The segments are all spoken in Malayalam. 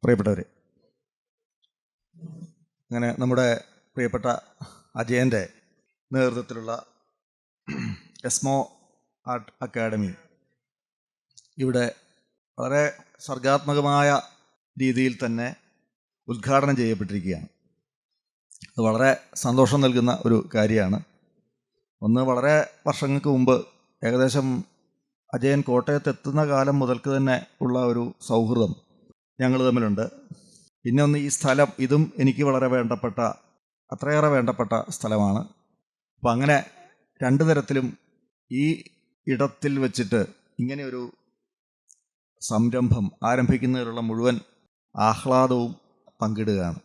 പ്രിയപ്പെട്ടവരെ, അങ്ങനെ നമ്മുടെ പ്രിയപ്പെട്ട അജയൻ്റെ നേതൃത്വത്തിലുള്ള എസ്മോ ആർട്ട് അക്കാഡമി ഇവിടെ വളരെ സർഗാത്മകമായ രീതിയിൽ തന്നെ ഉദ്ഘാടനം ചെയ്യപ്പെട്ടിരിക്കുകയാണ്. അത് വളരെ സന്തോഷം നൽകുന്ന ഒരു കാര്യമാണ്. ഒന്ന്, വളരെ വർഷങ്ങൾക്ക് മുമ്പ്, ഏകദേശം അജയൻ കോട്ടയത്ത് എത്തുന്ന കാലം മുതൽക്ക് തന്നെ ഉള്ള ഒരു സൗഹൃദം ഞങ്ങൾ തമ്മിലുണ്ട്. പിന്നെ ഒന്ന്, ഈ സ്ഥലം, ഇതും എനിക്ക് വളരെ വേണ്ടപ്പെട്ട, അത്രയേറെ വേണ്ടപ്പെട്ട സ്ഥലമാണ്. അപ്പം അങ്ങനെ രണ്ടു തരത്തിലും ഈ ഇടത്തിൽ വെച്ചിട്ട് ഇങ്ങനെയൊരു സംരംഭം ആരംഭിക്കുന്നതിലുള്ള മുഴുവൻ ആഹ്ലാദവും പങ്കിടുകയാണ്.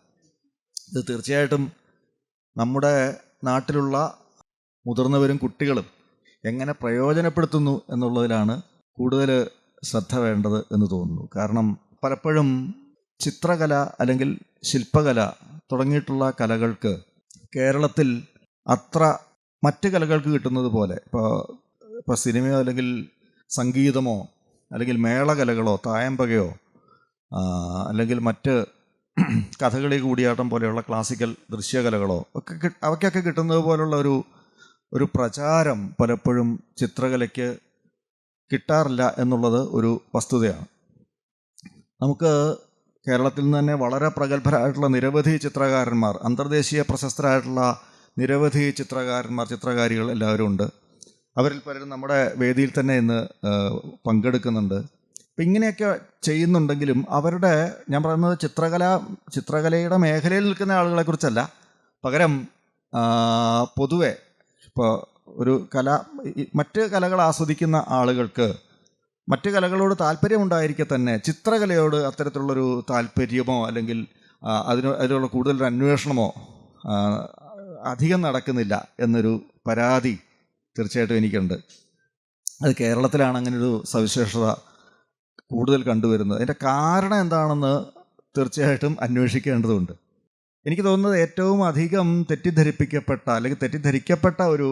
ഇത് തീർച്ചയായിട്ടും നമ്മുടെ നാട്ടിലുള്ള മുതിർന്നവരും കുട്ടികളും എങ്ങനെ പ്രയോജനപ്പെടുത്തുന്നു എന്നുള്ളതിലാണ് കൂടുതൽ ശ്രദ്ധ വേണ്ടത് എന്ന് തോന്നുന്നു. കാരണം പലപ്പോഴും ചിത്രകല അല്ലെങ്കിൽ ശില്പകല തുടങ്ങിയിട്ടുള്ള കലകൾക്ക് കേരളത്തിൽ അത്ര മറ്റ് കലകൾക്ക് കിട്ടുന്നത് പോലെ, ഇപ്പോൾ സിനിമയോ അല്ലെങ്കിൽ സംഗീതമോ അല്ലെങ്കിൽ മേളകലകളോ തായമ്പകയോ അല്ലെങ്കിൽ മറ്റ് കഥകളി കൂടിയാട്ടം പോലെയുള്ള ക്ലാസിക്കൽ ദൃശ്യകലകളോ ഒക്കെ അവയ്ക്കൊക്കെ കിട്ടുന്നത് പോലുള്ള ഒരു പ്രചാരം പലപ്പോഴും ചിത്രകലയ്ക്ക് കിട്ടാറില്ല എന്നുള്ളത് ഒരു വസ്തുതയാണ്. നമുക്ക് കേരളത്തിൽ നിന്ന് തന്നെ വളരെ പ്രഗത്ഭരായിട്ടുള്ള നിരവധി ചിത്രകാരന്മാർ, അന്തർദേശീയ പ്രശസ്തരായിട്ടുള്ള നിരവധി ചിത്രകാരികൾ എല്ലാവരും ഉണ്ട്. അവരിൽ പലരും നമ്മുടെ വേദിയിൽ തന്നെ ഇന്ന് പങ്കെടുക്കുന്നുണ്ട്. അപ്പം ഇങ്ങനെയൊക്കെ ചെയ്യുന്നുണ്ടെങ്കിലും അവരുടെ, ഞാൻ പറയുന്നത് ചിത്രകലയുടെ മേഖലയിൽ നിൽക്കുന്ന ആളുകളെക്കുറിച്ചല്ല, പകരം പൊതുവെ ഇപ്പോൾ ഒരു മറ്റ് കലകൾ ആസ്വദിക്കുന്ന ആളുകൾക്ക് മറ്റ് കലകളോട് താല്പര്യമുണ്ടായിരിക്കെ തന്നെ ചിത്രകലയോട് അത്തരത്തിലുള്ളൊരു താല്പര്യമോ അല്ലെങ്കിൽ അതിനുള്ള കൂടുതൽ അന്വേഷണമോ അധികം നടക്കുന്നില്ല എന്നൊരു പരാതി തീർച്ചയായിട്ടും എനിക്കുണ്ട്. അത് കേരളത്തിലാണ് അങ്ങനൊരു സവിശേഷത കൂടുതൽ കണ്ടുവരുന്നത്. അതിൻ്റെ കാരണം എന്താണെന്ന് തീർച്ചയായിട്ടും അന്വേഷിക്കേണ്ടതുണ്ട്. എനിക്ക് തോന്നുന്നത് ഏറ്റവും അധികം തെറ്റിദ്ധരിക്കപ്പെട്ട ഒരു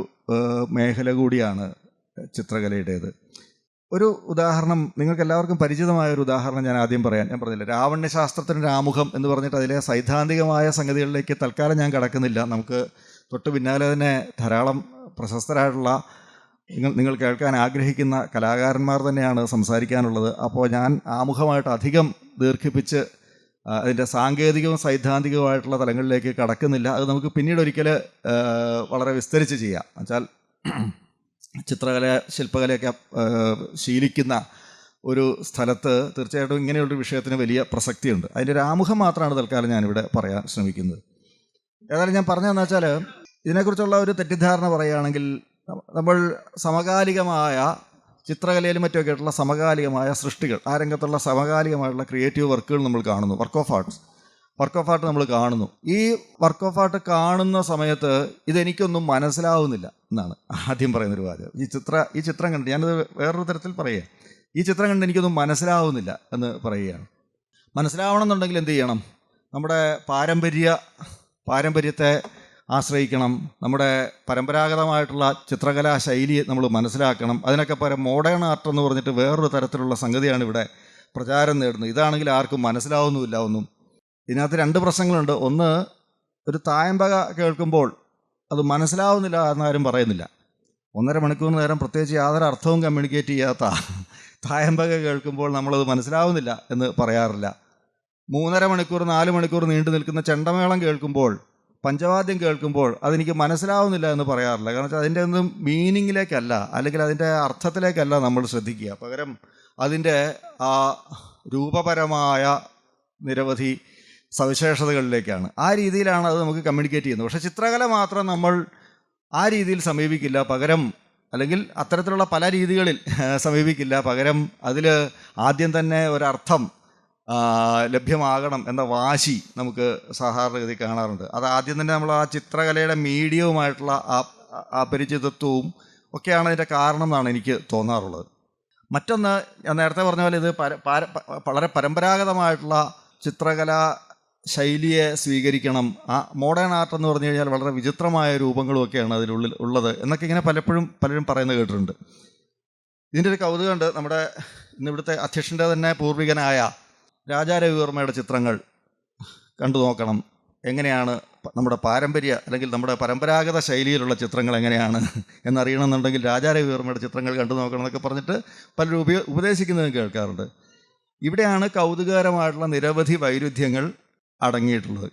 മേഖല കൂടിയാണ് ചിത്രകലയുടേത്. ഒരു ഉദാഹരണം, നിങ്ങൾക്ക് എല്ലാവർക്കും പരിചിതമായ ഒരു ഉദാഹരണം ഞാൻ ആദ്യം പറയാം. ഞാൻ പറഞ്ഞില്ല, രാവണ്യശാസ്ത്രത്തിൻ്റെ ആമുഖം എന്ന് പറഞ്ഞിട്ട് അതിലെ സൈദ്ധാന്തികമായ സംഗതികളിലേക്ക് തൽക്കാലം ഞാൻ കടക്കുന്നില്ല. നമുക്ക് തൊട്ട് പിന്നാലെ തന്നെ ധാരാളം പ്രശസ്തരായിട്ടുള്ള, നിങ്ങൾ കേൾക്കാൻ ആഗ്രഹിക്കുന്ന കലാകാരന്മാർ തന്നെയാണ് സംസാരിക്കാനുള്ളത്. അപ്പോൾ ഞാൻ ആമുഖമായിട്ട് അധികം ദീർഘിപ്പിച്ച് അതിൻ്റെ സാങ്കേതികവും സൈദ്ധാന്തികവുമായിട്ടുള്ള തലങ്ങളിലേക്ക് കടക്കുന്നില്ല. അത് നമുക്ക് പിന്നീട് ഒരിക്കൽ വളരെ വിസ്തരിച്ച് ചെയ്യാം. എന്നുവെച്ചാൽ ചിത്രകല ശില്പകലയൊക്കെ ശീലിക്കുന്ന ഒരു സ്ഥലത്ത് തീർച്ചയായിട്ടും ഇങ്ങനെയുള്ളൊരു വിഷയത്തിന് വലിയ പ്രസക്തിയുണ്ട്. അതിൻ്റെ ഒരു ആമുഖം മാത്രമാണ് തൽക്കാലം ഞാനിവിടെ പറയാൻ ശ്രമിക്കുന്നത്. ഏതായാലും ഞാൻ പറഞ്ഞതെന്ന് വെച്ചാൽ, ഇതിനെക്കുറിച്ചുള്ള ഒരു തെറ്റിദ്ധാരണ പറയുകയാണെങ്കിൽ, നമ്മൾ സമകാലികമായ ചിത്രകലയിലും മറ്റുമൊക്കെ ആയിട്ടുള്ള സമകാലികമായ സൃഷ്ടികൾ, ആ രംഗത്തുള്ള സമകാലികമായിട്ടുള്ള ക്രിയേറ്റീവ് വർക്കുകൾ നമ്മൾ കാണുന്നു, വർക്ക് ഓഫ് ആർട്ട് നമ്മൾ കാണുന്നു. ഈ വർക്ക് ഓഫ് ആർട്ട് കാണുന്ന സമയത്ത് ഇതെനിക്കൊന്നും മനസ്സിലാവുന്നില്ല എന്നാണ് ആദ്യം പറയുന്നൊരു കാര്യം. ഈ ചിത്രം കണ്ട്, ഞാനത് വേറൊരു തരത്തിൽ പറയുക, ഈ ചിത്രം കണ്ട് എനിക്കൊന്നും മനസ്സിലാവുന്നില്ല എന്ന് പറയുകയാണ്. മനസ്സിലാവണം എന്നുണ്ടെങ്കിൽ എന്ത് ചെയ്യണം? നമ്മുടെ പാരമ്പര്യത്തെ ആശ്രയിക്കണം. നമ്മുടെ പരമ്പരാഗതമായിട്ടുള്ള ചിത്രകലാ ശൈലി നമ്മൾ മനസ്സിലാക്കണം. അതിനൊക്കെ പകരം മോഡേൺ ആർട്ട് എന്ന് പറഞ്ഞിട്ട് വേറൊരു തരത്തിലുള്ള സംഗതിയാണ് ഇവിടെ പ്രചാരം നേടുന്നത്. ഇതാണെങ്കിൽ ആർക്കും മനസ്സിലാവുന്നുമില്ല ഒന്നും. ഇതിനകത്ത് രണ്ട് പ്രശ്നങ്ങളുണ്ട്. ഒന്ന്, ഒരു തായമ്പക കേൾക്കുമ്പോൾ അത് മനസ്സിലാവുന്നില്ല എന്നാരും പറയുന്നില്ല. 1.5 മണിക്കൂർ നേരം പ്രത്യേകിച്ച് യാതൊരു അർത്ഥവും കമ്മ്യൂണിക്കേറ്റ് ചെയ്യാത്ത തായമ്പക കേൾക്കുമ്പോൾ നമ്മളത് മനസ്സിലാവുന്നില്ല എന്ന് പറയാറില്ല. 3.5 മണിക്കൂർ 4 മണിക്കൂർ നീണ്ടു നിൽക്കുന്ന ചെണ്ടമേളം കേൾക്കുമ്പോൾ, പഞ്ചവാദ്യം കേൾക്കുമ്പോൾ അതെനിക്ക് മനസ്സിലാവുന്നില്ല എന്ന് പറയാറില്ല. കാരണം വെച്ചാൽ അതിൻ്റെ ഒന്നും മീനിങ്ങിലേക്കല്ല, അല്ലെങ്കിൽ അതിൻ്റെ അർത്ഥത്തിലേക്കല്ല നമ്മൾ ശ്രദ്ധിക്കുക. പകരം അതിൻ്റെ ആ രൂപപരമായ നിരവധി സവിശേഷതകളിലേക്കാണ്. ആ രീതിയിലാണ് അത് നമുക്ക് കമ്മ്യൂണിക്കേറ്റ് ചെയ്യുന്നത്. പക്ഷേ ചിത്രകല മാത്രം നമ്മൾ ആ രീതിയിൽ സമീപിക്കില്ല. പകരം, അല്ലെങ്കിൽ അത്തരത്തിലുള്ള പല രീതികളിൽ സമീപിക്കില്ല. പകരം അതിൽ ആദ്യം തന്നെ ഒരർത്ഥം ലഭ്യമാകണം എന്ന വാശി നമുക്ക് സാധാരണഗതി കാണാറുണ്ട്. അത് ആദ്യം തന്നെ നമ്മൾ ആ ചിത്രകലയുടെ മീഡിയവുമായിട്ടുള്ള ആ പരിചിതത്വവും ഒക്കെയാണ് അതിൻ്റെ കാരണം എന്നാണ് എനിക്ക് തോന്നാറുള്ളത്. മറ്റൊന്ന്, ഞാൻ നേരത്തെ പറഞ്ഞ പോലെ ഇത് വളരെ പരമ്പരാഗതമായിട്ടുള്ള ചിത്രകലാ ശൈലിയെ സ്വീകരിക്കണം. ആ മോഡേൺ ആർട്ട് എന്ന് പറഞ്ഞു കഴിഞ്ഞാൽ വളരെ വിചിത്രമായ രൂപങ്ങളുമൊക്കെയാണ് അതിനുള്ളിൽ ഉള്ളത് എന്നൊക്കെ ഇങ്ങനെ പലരും പറയുന്നത് കേട്ടിട്ടുണ്ട്. ഇതിൻ്റെ ഒരു കൗതുകമുണ്ട്. നമ്മുടെ ഇന്നിവിടുത്തെ അധ്യക്ഷൻ്റെ തന്നെ പൂർവികനായ രാജാരവിവർമ്മയുടെ ചിത്രങ്ങൾ കണ്ടു നോക്കണം. എങ്ങനെയാണ് നമ്മുടെ പാരമ്പര്യ അല്ലെങ്കിൽ നമ്മുടെ പരമ്പരാഗത ശൈലിയിലുള്ള ചിത്രങ്ങൾ എങ്ങനെയാണ് എന്നറിയണമെന്നുണ്ടെങ്കിൽ രാജാരവിവർമ്മയുടെ ചിത്രങ്ങൾ കണ്ടു നോക്കണം എന്നൊക്കെ പറഞ്ഞിട്ട് പലരും ഉപദേശിക്കുന്നത് കേൾക്കാറുണ്ട്. ഇവിടെയാണ് കൗതുകകരമായിട്ടുള്ള നിരവധി വൈരുദ്ധ്യങ്ങൾ അടങ്ങിയിട്ടുള്ളത്.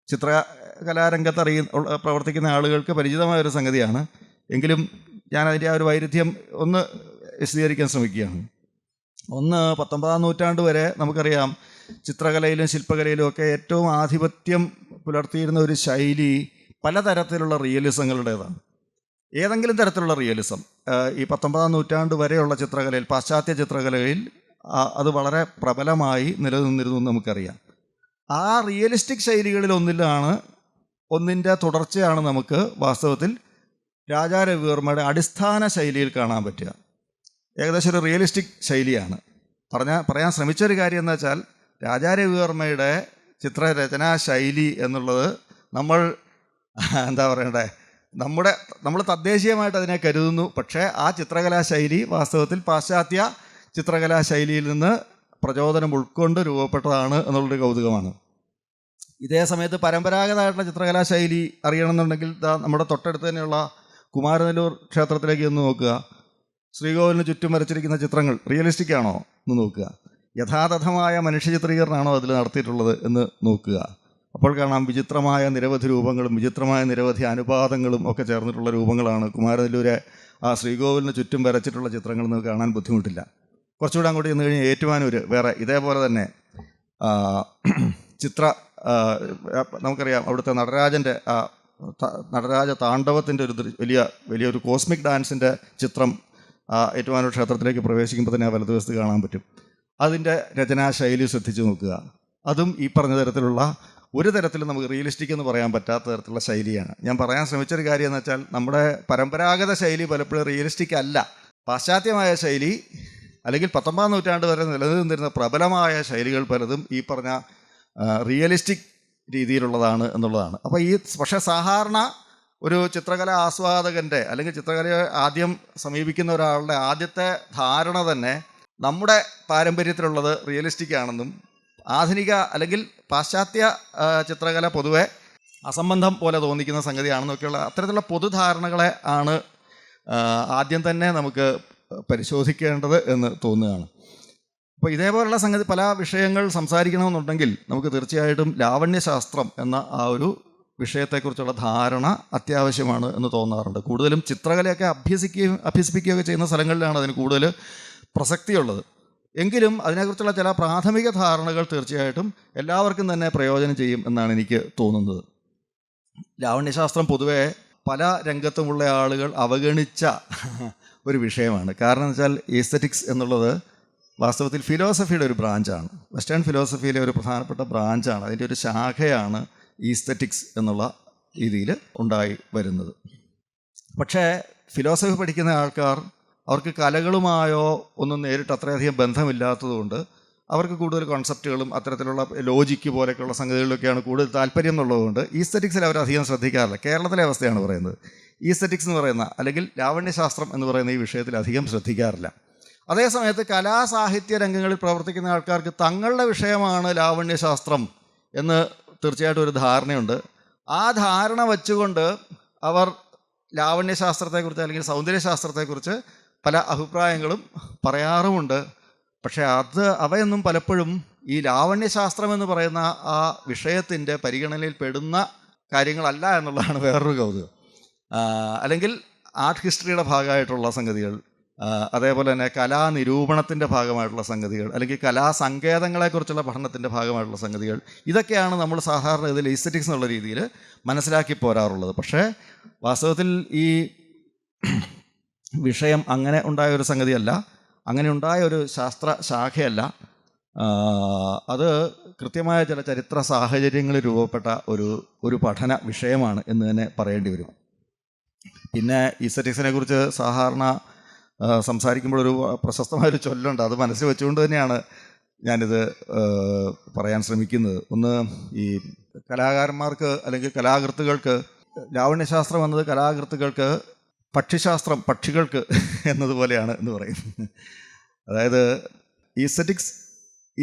ചിത്രകലാരംഗത്ത് പ്രവർത്തിക്കുന്ന ആളുകൾക്ക് പരിചിതമായൊരു സംഗതിയാണ്. എങ്കിലും ഞാനതിൻ്റെ ആ ഒരു വൈരുദ്ധ്യം ഒന്ന് വിശദീകരിക്കാൻ ശ്രമിക്കുകയാണ്. ഒന്ന്, 19-ാം നൂറ്റാണ്ട് വരെ നമുക്കറിയാം ചിത്രകലയിലും ശില്പകലയിലും ഒക്കെ ഏറ്റവും ആധിപത്യം പുലർത്തിയിരുന്ന ഒരു ശൈലി പലതരത്തിലുള്ള റിയലിസങ്ങളുടേതാണ്. ഏതെങ്കിലും തരത്തിലുള്ള റിയലിസം ഈ 19-ാം നൂറ്റാണ്ട് വരെയുള്ള ചിത്രകലയിൽ, പാശ്ചാത്യ ചിത്രകലയിൽ അത് വളരെ പ്രബലമായി നിലനിന്നിരുന്നു എന്ന് നമുക്കറിയാം. ആ റിയലിസ്റ്റിക് ശൈലികളിൽ ഒന്നിൻ്റെ തുടർച്ചയാണ് നമുക്ക് വാസ്തവത്തിൽ രാജാരവിവർമ്മയുടെ അടിസ്ഥാന ശൈലിയിൽ കാണാൻ പറ്റുക. ഏകദേശം ഒരു റിയലിസ്റ്റിക് ശൈലിയാണ്. പറയാൻ ശ്രമിച്ചൊരു കാര്യം എന്ന് വെച്ചാൽ രാജാരവിവർമ്മയുടെ ചിത്രരചനാ ശൈലി എന്നുള്ളത് നമ്മൾ തദ്ദേശീയമായിട്ട് അതിനെ കരുതുന്നു. പക്ഷേ ആ ചിത്രകലാ ശൈലി വാസ്തവത്തിൽ പാശ്ചാത്യ ചിത്രകലാ ശൈലിയിൽ നിന്ന് പ്രചോദനം ഉൾക്കൊണ്ട് രൂപപ്പെട്ടതാണ് എന്നുള്ളൊരു കൗതുകമാണ്. ഇതേ സമയത്ത് പരമ്പരാഗതമായിട്ടുള്ള ചിത്രകലാ ശൈലി അറിയണമെന്നുണ്ടെങ്കിൽ നമ്മുടെ തൊട്ടടുത്ത് തന്നെയുള്ള കുമാരനെല്ലൂർ ക്ഷേത്രത്തിലേക്ക് ഒന്ന് നോക്കുക. ശ്രീകോവിലിന് ചുറ്റും വരച്ചിരിക്കുന്ന ചിത്രങ്ങൾ റിയലിസ്റ്റിക് ആണോ എന്ന് നോക്കുക. യഥാതഥമായ മനുഷ്യ ചിത്രീകരണമാണോ അതിൽ നടത്തിയിട്ടുള്ളത് എന്ന് നോക്കുക. അപ്പോൾ കാണാം വിചിത്രമായ നിരവധി രൂപങ്ങളും വിചിത്രമായ നിരവധി അനുപാതങ്ങളും ഒക്കെ ചേർന്നിട്ടുള്ള രൂപങ്ങളാണ് കുമാരനെല്ലൂരെ ആ ശ്രീകോവിലിന് ചുറ്റും വരച്ചിട്ടുള്ള ചിത്രങ്ങൾ എന്ന് കാണാൻ ബുദ്ധിമുട്ടില്ല. കുറച്ചുകൂടെ അങ്ങോട്ട് ചെന്ന് കഴിഞ്ഞാൽ ഏറ്റുമാനൂർ വേറെ ഇതേപോലെ തന്നെ നമുക്കറിയാം അവിടുത്തെ നടരാജൻ്റെ നടരാജ താണ്ഡവത്തിൻ്റെ ഒരു വലിയൊരു കോസ്മിക് ഡാൻസിൻ്റെ ചിത്രം ഏറ്റുമാനൂർ ക്ഷേത്രത്തിലേക്ക് പ്രവേശിക്കുമ്പോൾ തന്നെ ആ വലതുവശത്ത് കാണാൻ പറ്റും. അതിൻ്റെ രചനാശൈലി ശ്രദ്ധിച്ചു നോക്കുക. അതും ഈ പറഞ്ഞ തരത്തിലുള്ള ഒരു തരത്തിലും നമുക്ക് റിയലിസ്റ്റിക് എന്ന് പറയാൻ പറ്റാത്ത തരത്തിലുള്ള ശൈലിയാണ്. ഞാൻ പറയാൻ ശ്രമിച്ചൊരു കാര്യം എന്ന് വെച്ചാൽ നമ്മുടെ പരമ്പരാഗത ശൈലി പലപ്പോഴും റിയലിസ്റ്റിക് അല്ല. പാശ്ചാത്യമായ ശൈലി അല്ലെങ്കിൽ 19-ാം നൂറ്റാണ്ട് വരെ നിലനിന്നിരുന്ന പ്രബലമായ ശൈലികൾ പലതും ഈ പറഞ്ഞ റിയലിസ്റ്റിക് രീതിയിലുള്ളതാണ് എന്നുള്ളതാണ്. അപ്പോൾ പക്ഷേ സാധാരണ ഒരു ചിത്രകല ആസ്വാദകൻ്റെ അല്ലെങ്കിൽ ചിത്രകലയെ ആദ്യം സമീപിക്കുന്ന ഒരാളുടെ ആദ്യത്തെ ധാരണ തന്നെ നമ്മുടെ പാരമ്പര്യത്തിലുള്ളത് റിയലിസ്റ്റിക് ആണെന്നും ആധുനിക അല്ലെങ്കിൽ പാശ്ചാത്യ ചിത്രകല പൊതുവെ അസംബന്ധം പോലെ തോന്നിക്കുന്ന സംഗതിയാണെന്നൊക്കെയുള്ള അത്തരത്തിലുള്ള പൊതുധാരണകളെ ആണ് ആദ്യം തന്നെ നമുക്ക് പരിശോധിക്കേണ്ടത് എന്ന് തോന്നുകയാണ്. അപ്പോൾ ഇതേപോലുള്ള സംഗതി പല വിഷയങ്ങൾ സംസാരിക്കണമെന്നുണ്ടെങ്കിൽ നമുക്ക് തീർച്ചയായിട്ടും ലാവണ്യശാസ്ത്രം എന്ന ആ ഒരു വിഷയത്തെക്കുറിച്ചുള്ള ധാരണ അത്യാവശ്യമാണ് എന്ന് തോന്നാറുണ്ട്. കൂടുതലും ചിത്രകലയൊക്കെ അഭ്യസിപ്പിക്കുകയൊക്കെ ചെയ്യുന്ന സ്ഥലങ്ങളിലാണ് അതിന് കൂടുതൽ പ്രസക്തിയുള്ളത്. എങ്കിലും അതിനെക്കുറിച്ചുള്ള ചില പ്രാഥമിക ധാരണകൾ തീർച്ചയായിട്ടും എല്ലാവർക്കും തന്നെ പ്രയോജനം ചെയ്യും എന്നാണ് എനിക്ക് തോന്നുന്നത്. ലാവണ്യശാസ്ത്രം പൊതുവെ പല രംഗത്തുമുള്ള ആളുകൾ അവഗണിച്ച ഒരു വിഷയമാണ്. കാരണം എന്ന് വെച്ചാൽ ഈസ്തറ്റിക്സ് എന്നുള്ളത് വാസ്തവത്തിൽ ഫിലോസഫിയുടെ ഒരു ബ്രാഞ്ചാണ്. വെസ്റ്റേൺ ഫിലോസഫിയിലെ ഒരു പ്രധാനപ്പെട്ട ബ്രാഞ്ചാണ്. അതിൻ്റെ ഒരു ശാഖയാണ് ഈസ്തറ്റിക്സ് എന്നുള്ള രീതിയിൽ ഉണ്ടായി വരുന്നത്. പക്ഷേ ഫിലോസഫി പഠിക്കുന്ന ആൾക്കാർ അവർക്ക് കലകളുമായോ ഒന്നും നേരിട്ട് അത്രയധികം ബന്ധമില്ലാത്തതുകൊണ്ട് അവർക്ക് കൂടുതൽ കോൺസെപ്റ്റുകളും അത്തരത്തിലുള്ള ലോജിക്ക് പോലെയൊക്കെയുള്ള സംഗതികളിലൊക്കെയാണ് കൂടുതൽ താല്പര്യം എന്നുള്ളതുകൊണ്ട് ഈസ്തറ്റിക്സിൽ അവർ അധികം ശ്രദ്ധിക്കാറില്ല. കേരളത്തിലെ അവസ്ഥയാണ് പറയുന്നത്. ഈസ്തറ്റിക്സ് എന്ന് പറയുന്ന അല്ലെങ്കിൽ ലാവണ്യശാസ്ത്രം എന്ന് പറയുന്ന ഈ വിഷയത്തിൽ അധികം ശ്രദ്ധിക്കാറില്ല. അതേസമയത്ത് കലാസാഹിത്യ രംഗങ്ങളിൽ പ്രവർത്തിക്കുന്ന ആൾക്കാർക്ക് തങ്ങളുടെ വിഷയമാണ് ലാവണ്യശാസ്ത്രം എന്ന് തീർച്ചയായിട്ടും ഒരു ധാരണയുണ്ട്. ആ ധാരണ വച്ചുകൊണ്ട് അവർ ലാവണ്യശാസ്ത്രത്തെക്കുറിച്ച് അല്ലെങ്കിൽ സൗന്ദര്യശാസ്ത്രത്തെക്കുറിച്ച് പല അഭിപ്രായങ്ങളും പറയാറുമുണ്ട്. പക്ഷേ അവയൊന്നും പലപ്പോഴും ഈ ലാവണ്യശാസ്ത്രം എന്ന് പറയുന്ന ആ വിഷയത്തിൻ്റെ പരിഗണനയിൽ പെടുന്ന കാര്യങ്ങളല്ല എന്നുള്ളതാണ് വേറൊരു കൗതുകം. അല്ലെങ്കിൽ ആർട്ട് ഹിസ്റ്ററിയുടെ ഭാഗമായിട്ടുള്ള സംഗതികൾ, അതേപോലെ തന്നെ കലാനിരൂപണത്തിൻ്റെ ഭാഗമായിട്ടുള്ള സംഗതികൾ, അല്ലെങ്കിൽ കലാസങ്കേതങ്ങളെക്കുറിച്ചുള്ള പഠനത്തിൻ്റെ ഭാഗമായിട്ടുള്ള സംഗതികൾ, ഇതൊക്കെയാണ് നമ്മൾ സാധാരണ ഇതിൽ ഈസ്തറ്റിക്സ് എന്നുള്ള രീതിയിൽ മനസ്സിലാക്കി പോരാറുള്ളത്. പക്ഷേ വാസ്തവത്തിൽ ഈ വിഷയം അങ്ങനെ ഉണ്ടായൊരു സംഗതിയല്ല, അങ്ങനെ ഉണ്ടായ ഒരു ശാസ്ത്ര ശാഖയല്ല. അത് കൃത്യമായ ചില ചരിത്ര സാഹചര്യങ്ങളിൽ രൂപപ്പെട്ട ഒരു പഠന വിഷയമാണ് എന്ന് തന്നെ പറയേണ്ടി വരും. പിന്നെ ഈസ്തറ്റിക്സിനെ കുറിച്ച് സാധാരണ സംസാരിക്കുമ്പോൾ ഒരു പ്രശസ്തമായൊരു ചൊല്ലുണ്ട്. അത് മനസ്സിൽ വെച്ചുകൊണ്ട് തന്നെയാണ് ഞാനിത് പറയാൻ ശ്രമിക്കുന്നത്. ഒന്ന്, ഈ കലാകാരന്മാർക്ക് അല്ലെങ്കിൽ കലാകൃത്തുകൾക്ക് ലാവണ്യശാസ്ത്രം എന്നത് കലാകൃത്തുക്കൾക്ക് പക്ഷിശാസ്ത്രം പക്ഷികൾക്ക് എന്നതുപോലെയാണ് എന്ന് പറയും. അതായത് aesthetics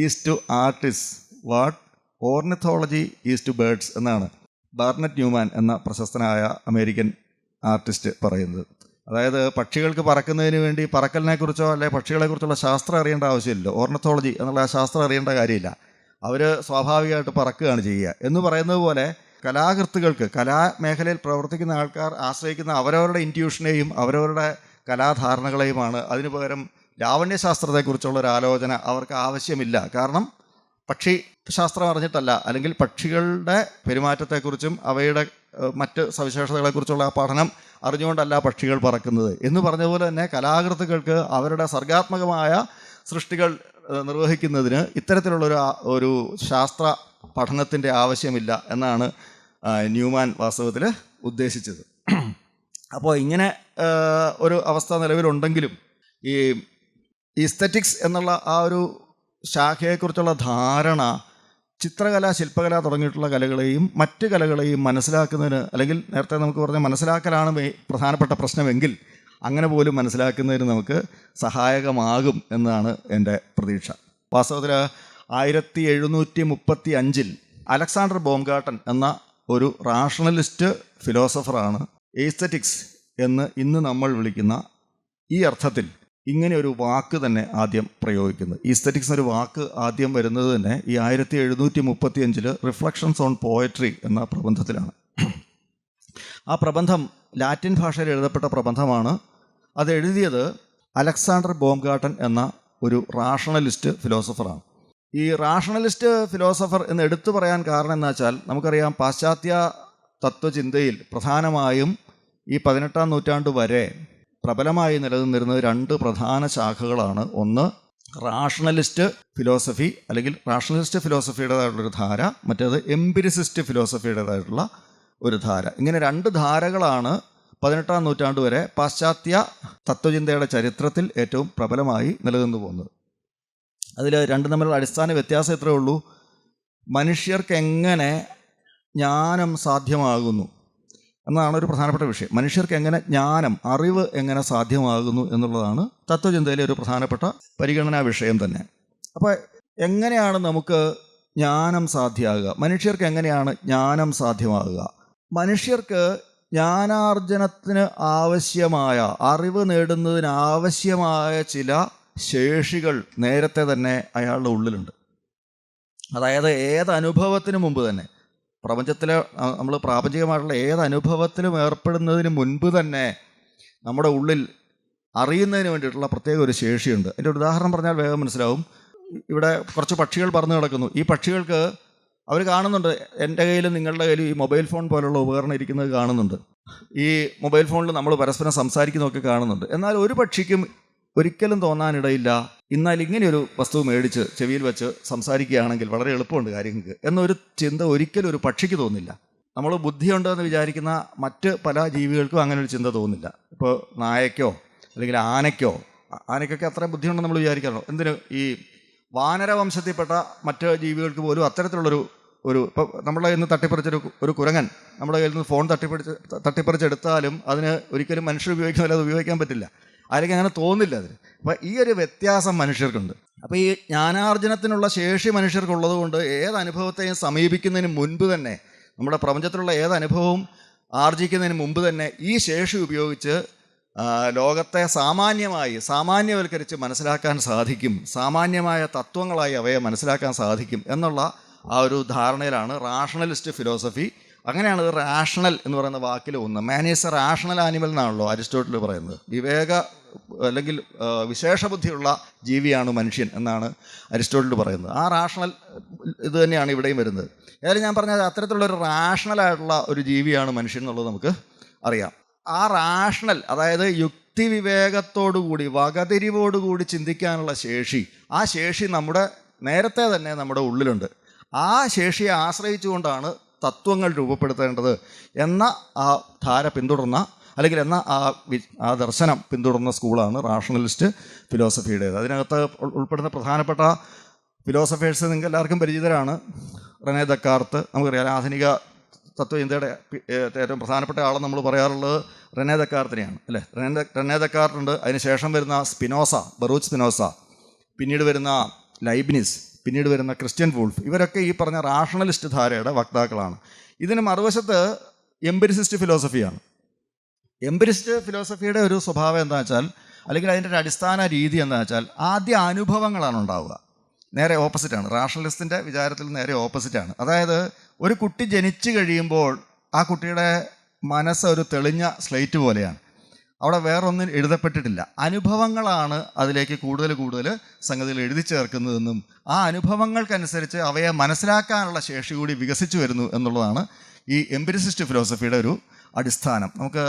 is to artist what ornithology is to birds എന്നാണ് ബാർണറ്റ് ന്യൂമാൻ എന്ന പ്രശസ്തനായ അമേരിക്കൻ ആർട്ടിസ്റ്റ് പറയുന്നത്. അതായത് പക്ഷികൾക്ക് പറക്കുന്നതിന് വേണ്ടി പറക്കലിനെക്കുറിച്ചോ അല്ലെങ്കിൽ പക്ഷികളെക്കുറിച്ചുള്ള ശാസ്ത്രം അറിയേണ്ട ആവശ്യമില്ല. ഓർണിത്തോളജി എന്നുള്ള ആ ശാസ്ത്രം അറിയേണ്ട കാര്യമില്ല. അവർ സ്വാഭാവികമായിട്ട് പറക്കുകയാണ് ചെയ്യുക എന്ന് പറയുന്നത് പോലെ കലാകൃത്തുക്കൾക്ക്, കലാമേഖലയിൽ പ്രവർത്തിക്കുന്ന ആൾക്കാർ ആശ്രയിക്കുന്ന അവരവരുടെ ഇൻറ്റ്യൂഷനെയും അവരവരുടെ കലാധാരണകളെയുമാണ്. അതിനു പകരം ലാവണ്യശാസ്ത്രത്തെക്കുറിച്ചുള്ള ഒരു ആലോചന അവർക്ക് ആവശ്യമില്ല. കാരണം പക്ഷി ശാസ്ത്രം അറിഞ്ഞിട്ടല്ല, അല്ലെങ്കിൽ പക്ഷികളുടെ പെരുമാറ്റത്തെക്കുറിച്ചും അവയുടെ മറ്റ് സവിശേഷതകളെക്കുറിച്ചുള്ള ആ പഠനം അറിഞ്ഞുകൊണ്ടല്ല പക്ഷികൾ പറക്കുന്നത് എന്ന് പറഞ്ഞതുപോലെ തന്നെ കലാകൃത്തുക്കൾക്ക് അവരുടെ സർഗാത്മകമായ സൃഷ്ടികൾ നിർവഹിക്കുന്നതിന് ഇത്തരത്തിലുള്ളൊരു ശാസ്ത്ര പഠനത്തിൻ്റെ ആവശ്യമില്ല എന്നാണ് ന്യൂമാൻ വാസ്തവത്തിൽ ഉദ്ദേശിച്ചത്. അപ്പോൾ ഇങ്ങനെ ഒരു അവസ്ഥ നിലവിലുണ്ടെങ്കിലും ഈ ഈസ്തറ്റിക്സ് എന്നുള്ള ആ ഒരു ശാഖയെക്കുറിച്ചുള്ള ധാരണ ചിത്രകല, ശില്പകല തുടങ്ങിയിട്ടുള്ള കലകളെയും മറ്റ് കലകളെയും മനസ്സിലാക്കുന്നതിന്, അല്ലെങ്കിൽ നേരത്തെ നമുക്ക് പറഞ്ഞ മനസ്സിലാക്കലാണ് പ്രധാനപ്പെട്ട പ്രശ്നമെങ്കിൽ അങ്ങനെ പോലും മനസ്സിലാക്കുന്നതിന് നമുക്ക് സഹായകമാകും എന്നാണ് എൻ്റെ പ്രതീക്ഷ. വാസ്തവത്തിൽ 1735 അലക്സാണ്ടർ ബോംഗാർട്ടൻ എന്ന ഒരു റാഷണലിസ്റ്റ് ഫിലോസഫറാണ് എസ്തെറ്റിക്സ് എന്ന് ഇന്ന് നമ്മൾ വിളിക്കുന്ന ഈ അർത്ഥത്തിൽ ഇങ്ങനെ ഒരു വാക്ക് തന്നെ ആദ്യം പ്രയോഗിക്കുന്നത്. ഈസ്തെറ്റിക്സ് എന്നൊരു വാക്ക് ആദ്യം വരുന്നത് തന്നെ ഈ 1735 റിഫ്ലക്ഷൻസ് ഓൺ പോയട്രി എന്ന പ്രബന്ധത്തിലാണ്. ആ പ്രബന്ധം ലാറ്റിൻ ഭാഷയിൽ എഴുതപ്പെട്ട പ്രബന്ധമാണ്. അത് എഴുതിയത് അലക്സാണ്ടർ ബോംഗാർട്ടൻ എന്ന ഒരു റാഷണലിസ്റ്റ് ഫിലോസഫറാണ്. ഈ റാഷണലിസ്റ്റ് ഫിലോസഫർ എന്ന് എടുത്തു പറയാൻ കാരണം എന്താ വെച്ചാൽ, നമുക്കറിയാം പാശ്ചാത്യ തത്വചിന്തയിൽ പ്രധാനമായും ഈ 18-ാം നൂറ്റാണ്ട് വരെ പ്രബലമായി നിലനിന്നിരുന്നത് 2 പ്രധാന ശാഖകളാണ്. ഒന്ന് റാഷണലിസ്റ്റ് ഫിലോസഫി, അല്ലെങ്കിൽ റാഷണലിസ്റ്റ് ഫിലോസഫിയുടേതായിട്ടുള്ളൊരു ധാര, മറ്റേത് എംപിരിസിസ്റ്റ് ഫിലോസഫിയുടേതായിട്ടുള്ള ഒരു ധാര. ഇങ്ങനെ 2 ധാരകളാണ് 18-ാം നൂറ്റാണ്ട് വരെ പാശ്ചാത്യ തത്വചിന്തയുടെ ചരിത്രത്തിൽ ഏറ്റവും പ്രബലമായി നിലനിന്നു പോകുന്നത്. അതിൽ രണ്ടും തമ്മിലുള്ള അടിസ്ഥാന വ്യത്യാസം ഇത്രയേ ഉള്ളൂ. മനുഷ്യർക്ക് എങ്ങനെ ജ്ഞാനം സാധ്യമാകുന്നു എന്നതാണ് ഒരു പ്രധാനപ്പെട്ട വിഷയം. മനുഷ്യർക്ക് എങ്ങനെ ജ്ഞാനം, അറിവ് എങ്ങനെ സാധ്യമാകുന്നു എന്നുള്ളതാണ് തത്വചിന്തയിലെ ഒരു പ്രധാനപ്പെട്ട പരിഗണനാ വിഷയം തന്നെ. അപ്പോൾ എങ്ങനെയാണ് നമുക്ക് ജ്ഞാനം സാധ്യമാകുക? മനുഷ്യർക്ക് എങ്ങനെയാണ് ജ്ഞാനം സാധ്യമാകുക? മനുഷ്യർക്ക് ജ്ഞാനാർജനത്തിന് ആവശ്യമായ, അറിവ് നേടുന്നതിന് ആവശ്യമായ ചില ശേഷികൾ നേരത്തെ തന്നെ അയാളുടെ ഉള്ളിലുണ്ട്. അതായത് ഏതനുഭവത്തിന് മുമ്പ് തന്നെ, പ്രപഞ്ചത്തിലെ നമ്മൾ പ്രാപഞ്ചികമായിട്ടുള്ള ഏതനുഭവത്തിലും ഏർപ്പെടുന്നതിന് മുൻപ് തന്നെ നമ്മുടെ ഉള്ളിൽ അറിയുന്നതിന് വേണ്ടിയിട്ടുള്ള പ്രത്യേക ഒരു ശേഷിയുണ്ട്. അതിൻ്റെ ഒരു ഉദാഹരണം പറഞ്ഞാൽ വേഗം മനസ്സിലാവും. ഇവിടെ കുറച്ച് പക്ഷികൾ പറന്ന് കിടക്കുന്നു. ഈ പക്ഷികൾക്ക് അവർ കാണുന്നുണ്ട്, എൻ്റെ കയ്യിലും നിങ്ങളുടെ കയ്യിലും ഈ മൊബൈൽ ഫോൺ പോലുള്ള ഉപകരണം ഇരിക്കുന്നത് കാണുന്നുണ്ട്. ഈ മൊബൈൽ ഫോണിൽ നമ്മൾ പരസ്പരം സംസാരിക്കുന്നതൊക്കെ കാണുന്നുണ്ട്. എന്നാൽ ഒരു പക്ഷിക്കും ഒരിക്കലും തോന്നാനിടയില്ല, എന്നാൽ ഇങ്ങനെയൊരു വസ്തു മേടിച്ച് ചെവിയിൽ വെച്ച് സംസാരിക്കുകയാണെങ്കിൽ വളരെ എളുപ്പമുണ്ട് കാര്യങ്ങൾക്ക് എന്നൊരു ചിന്ത ഒരിക്കലും ഒരു പക്ഷിക്ക് തോന്നില്ല. നമ്മൾ ബുദ്ധിയുണ്ടെന്ന് വിചാരിക്കുന്ന മറ്റ് പല ജീവികൾക്കും അങ്ങനെ ഒരു ചിന്ത തോന്നില്ല. ഇപ്പോൾ നായയ്ക്കോ അല്ലെങ്കിൽ ആനയ്ക്കൊക്കെ അത്രയും ബുദ്ധിയുണ്ടെന്ന് നമ്മൾ വിചാരിക്കാമല്ലോ. എന്തിന് ഈ വാനരവംശത്തിൽപ്പെട്ട മറ്റ് ജീവികൾക്ക് പോലും അത്തരത്തിലുള്ളൊരു ഇപ്പോൾ നമ്മളെ ഇന്ന് തട്ടിപ്പറിച്ചൊരു കുരങ്ങൻ നമ്മുടെ കയ്യിൽ നിന്ന് ഫോൺ തട്ടിപ്പറിച്ചെടുത്താലും അതിന് ഒരിക്കലും മനുഷ്യർ ഉപയോഗിക്കുന്നില്ല, അത് ഉപയോഗിക്കാൻ പറ്റില്ല. ആരെങ്കിലും അങ്ങനെ തോന്നില്ല അതിന്. അപ്പോൾ ഈ ഒരു വ്യത്യാസം മനുഷ്യർക്കുണ്ട്. അപ്പോൾ ഈ ജ്ഞാനാർജനത്തിനുള്ള ശേഷി മനുഷ്യർക്കുള്ളത് കൊണ്ട് ഏതനുഭവത്തെയും സമീപിക്കുന്നതിന് മുൻപ് തന്നെ, നമ്മുടെ പ്രപഞ്ചത്തിലുള്ള ഏതനുഭവവും ആർജിക്കുന്നതിന് മുമ്പ് തന്നെ ഈ ശേഷി ഉപയോഗിച്ച് ലോകത്തെ സാമാന്യവൽക്കരിച്ച് മനസ്സിലാക്കാൻ സാധിക്കും, സാമാന്യമായ തത്വങ്ങളായി അവയെ മനസ്സിലാക്കാൻ സാധിക്കും എന്നുള്ള ആ ഒരു ധാരണയിലാണ് റാഷണലിസ്റ്റ് ഫിലോസഫി. അങ്ങനെയാണ് റാഷണൽ എന്ന് പറയുന്ന വാക്കിൽ ഒന്ന്. Man is A rational animal എന്നാണല്ലോ അരിസ്റ്റോട്ടിൽ പറയുന്നത്. അല്ലെങ്കിൽ വിശേഷബുദ്ധിയുള്ള ജീവിയാണ് മനുഷ്യൻ എന്നാണ് അരിസ്റ്റോട്ടിൽ പറയുന്നത്. ആ റാഷണൽ ഇത് തന്നെയാണ് ഇവിടെയും വരുന്നത്. ഏതായാലും ഞാൻ പറഞ്ഞത് അത്തരത്തിലുള്ളൊരു റാഷണലായിട്ടുള്ള ഒരു ജീവിയാണ് മനുഷ്യൻ എന്നുള്ളത് നമുക്ക് അറിയാം. ആ റാഷണൽ, അതായത് യുക്തിവിവേകത്തോടുകൂടി വകതിരിവോടുകൂടി ചിന്തിക്കാനുള്ള ശേഷി, ആ ശേഷി നേരത്തെ തന്നെ നമ്മുടെ ഉള്ളിലുണ്ട്. ആ ശേഷിയെ ആശ്രയിച്ചുകൊണ്ടാണ് തത്വങ്ങൾ രൂപപ്പെടുത്തേണ്ടത് എന്ന ആ ധാര പിന്തുടർന്ന, അല്ലെങ്കിൽ ആ ദർശനം പിന്തുടർന്ന സ്കൂളാണ് റാഷണലിസ്റ്റ് ഫിലോസഫിയുടേത്. അതിനകത്ത് ഉൾപ്പെടുന്ന പ്രധാനപ്പെട്ട ഫിലോസഫേഴ്സ് നിങ്ങൾക്ക് എല്ലാവർക്കും പരിചിതരാണ്. റെനെ ദക്കാർത്ത്, നമുക്കറിയാം ആധുനിക തത്വചിന്തയുടെ ഏറ്റവും പ്രധാനപ്പെട്ട ആളെന്ന് നമ്മൾ പറയാറുള്ളത് റെനെ ദക്കാർത്തിനെയാണ്, അല്ലേ? റെനെ ദക്കാർട്ടുണ്ട്. അതിനുശേഷം വരുന്ന ബറൂച്ച് സ്പിനോസ, പിന്നീട് വരുന്ന ലൈബ്നിസ്, പിന്നീട് വരുന്ന ക്രിസ്ത്യൻ വൂൾഫ്, ഇവരൊക്കെ ഈ പറഞ്ഞ റാഷണലിസ്റ്റ് ധാരയുടെ വക്താക്കളാണ്. ഇതിന് മറുവശത്ത് എംപിരിസിസ്റ്റ് ഫിലോസഫിയാണ്. എംപിരിസ്റ്റ് ഫിലോസഫിയുടെ ഒരു സ്വഭാവം എന്താ വെച്ചാൽ, അല്ലെങ്കിൽ അതിൻ്റെ ഒരു അടിസ്ഥാന രീതി എന്താ വെച്ചാൽ, ആദ്യ അനുഭവങ്ങളാണ് ഉണ്ടാവുക. നേരെ ഓപ്പോസിറ്റാണ്. റാഷണലിസ്റ്റിൻ്റെ വിചാരത്തിൽ നേരെ ഓപ്പോസിറ്റാണ്. അതായത് ഒരു കുട്ടി ജനിച്ചു കഴിയുമ്പോൾ ആ കുട്ടിയുടെ മനസ്സ് ഒരു തെളിഞ്ഞ സ്ലേറ്റ് പോലെയാണ്. അവിടെ വേറൊന്നും എഴുതപ്പെട്ടിട്ടില്ല. അനുഭവങ്ങളാണ് അതിലേക്ക് കൂടുതൽ സംഗതികൾ എഴുതി ചേർക്കുന്നതെന്നും ആ അനുഭവങ്ങൾക്കനുസരിച്ച് അവയെ മനസ്സിലാക്കാനുള്ള ശേഷി കൂടി വികസിച്ചു വരുന്നു എന്നുള്ളതാണ് ഈ എംപിരിസിസ്റ്റ് ഫിലോസഫിയുടെ ഒരു അടിസ്ഥാനം. നമുക്ക്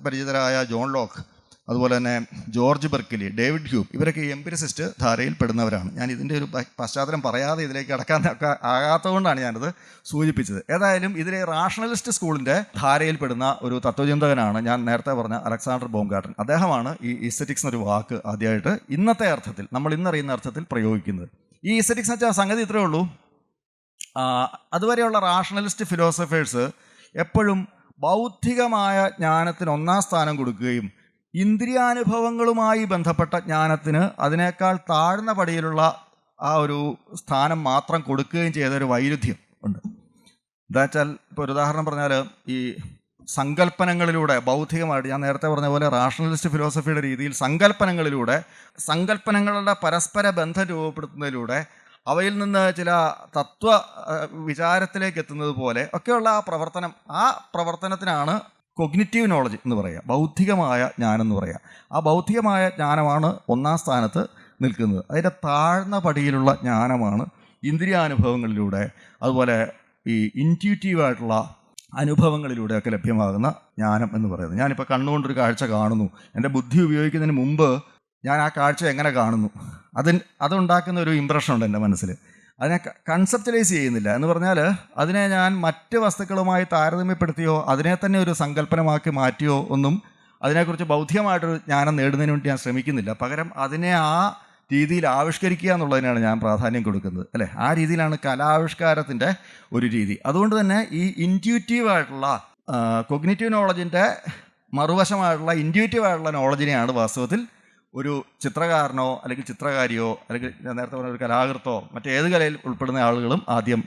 പരിചിതരായ ജോൺ ലോക്ക്, അതുപോലെ തന്നെ ജോർജ് ബെർക്കിലി, ഡേവിഡ് ഹ്യൂം, ഇവരൊക്കെ ഈ എംപിരിസിസ്റ്റ് ധാരയിൽ പെടുന്നവരാണ്. ഞാൻ ഇതിൻ്റെ ഒരു പശ്ചാത്തലം പറയാതെ ഇതിലേക്ക് കടക്കാൻ ആകാത്തതുകൊണ്ടാണ് ഞാനത് സൂചിപ്പിച്ചത്. ഏതായാലും ഇതിലെ റാഷണലിസ്റ്റ് സ്കൂളിൻ്റെ ധാരയിൽ പെടുന്ന ഒരു തത്വചിന്തകനാണ് ഞാൻ നേരത്തെ പറഞ്ഞ അലക്സാണ്ടർ ബോംഗാർട്ടൻ. അദ്ദേഹമാണ് ഈ ഈസ്തെറ്റിക്സ് എന്നൊരു വാക്ക് ആദ്യമായിട്ട് ഇന്നത്തെ അർത്ഥത്തിൽ, നമ്മൾ ഇന്നറിയുന്ന അർത്ഥത്തിൽ പ്രയോഗിക്കുന്നത്. ഈ ഈസ്തെറ്റിക്സ് എന്ന് വെച്ചാൽ സംഗതി ഇത്രയേ ഉള്ളൂ. അതുവരെയുള്ള റാഷണലിസ്റ്റ് ഫിലോസഫേഴ്സ് എപ്പോഴും ബൗദ്ധികമായ ജ്ഞാനത്തിന് ഒന്നാം സ്ഥാനം കൊടുക്കുകയും ഇന്ദ്രിയാനുഭവങ്ങളുമായി ബന്ധപ്പെട്ട ജ്ഞാനത്തിന് അതിനേക്കാൾ താഴ്ന്ന പടിയിലുള്ള ആ ഒരു സ്ഥാനം മാത്രം കൊടുക്കുകയും ചെയ്തൊരു വൈരുദ്ധ്യം ഉണ്ട്. എന്താ വെച്ചാൽ, ഇപ്പോൾ ഒരു ഉദാഹരണം പറഞ്ഞാൽ, ഈ സങ്കല്പനങ്ങളിലൂടെ ബൗദ്ധികമായിട്ട്, ഞാൻ നേരത്തെ പറഞ്ഞ പോലെ റാഷണലിസ്റ്റ് ഫിലോസഫിയുടെ രീതിയിൽ സങ്കല്പനങ്ങളുടെ പരസ്പര ബന്ധം രൂപപ്പെടുത്തുന്നതിലൂടെ അവയിൽ നിന്ന് ചില തത്വ വിചാരത്തിലേക്ക് എത്തുന്നത് പോലെ ഒക്കെയുള്ള ആ പ്രവർത്തനത്തിനാണ് കൊഗ്നിറ്റീവ് നോളജ് എന്ന് പറയുക, ബൗദ്ധികമായ ജ്ഞാനം എന്ന് പറയുക. ആ ബൗദ്ധികമായ ജ്ഞാനമാണ് ഒന്നാം സ്ഥാനത്ത് നിൽക്കുന്നത്. അതിൻ്റെ താഴ്ന്ന പടിയിലുള്ള ജ്ഞാനമാണ് ഇന്ദ്രിയാനുഭവങ്ങളിലൂടെ, അതുപോലെ ഈ ഇൻറ്റ്യൂറ്റീവായിട്ടുള്ള അനുഭവങ്ങളിലൂടെയൊക്കെ ലഭ്യമാകുന്ന ജ്ഞാനം എന്ന് പറയുന്നത്. ഞാനിപ്പോൾ കണ്ണുകൊണ്ടൊരു കാഴ്ച കാണുന്നു, എൻ്റെ ബുദ്ധി ഉപയോഗിക്കുന്നതിന് മുമ്പ് ഞാൻ ആ കാഴ്ച എങ്ങനെ കാണുന്നു, അതുണ്ടാക്കുന്ന ഒരു ഇമ്പ്രഷനുണ്ട് എൻ്റെ മനസ്സിൽ. അതിനെ കൺസെപ്റ്റലൈസ് ചെയ്യുന്നില്ല എന്ന് പറഞ്ഞാൽ, അതിനെ ഞാൻ മറ്റ് വസ്തുക്കളുമായി താരതമ്യപ്പെടുത്തിയോ അതിനെ തന്നെ ഒരു സങ്കല്പനമാക്കി മാറ്റിയോ ഒന്നും അതിനെക്കുറിച്ച് ബൗദ്ധികമായിട്ടൊരു ജ്ഞാനം നേടുന്നതിന് വേണ്ടി ഞാൻ ശ്രമിക്കുന്നില്ല. പകരം അതിനെ ആ രീതിയിൽ ആവിഷ്കരിക്കുക എന്നുള്ളതിനാണ് ഞാൻ പ്രാധാന്യം കൊടുക്കുന്നത്, അല്ലേ? ആ രീതിയിലാണ് കലാവിഷ്കാരത്തിൻ്റെ ഒരു രീതി. അതുകൊണ്ട് തന്നെ ഈ ഇൻറ്റ്യൂറ്റീവായിട്ടുള്ള കൊഗ്നിറ്റീവ് നോളജിൻ്റെ മറുവശമായിട്ടുള്ള ഇൻറ്റ്യൂറ്റീവായിട്ടുള്ള നോളജിനെയാണ് വാസ്തവത്തിൽ ഒരു ചിത്രകാരനോ അല്ലെങ്കിൽ ചിത്രകാരിയോ അല്ലെങ്കിൽ ഞാൻ നേരത്തെ പറഞ്ഞ ഒരു കലാകൃത്തോ മറ്റേത് കലയിൽ ഉൾപ്പെടുന്ന ആളുകളും ആദ്യം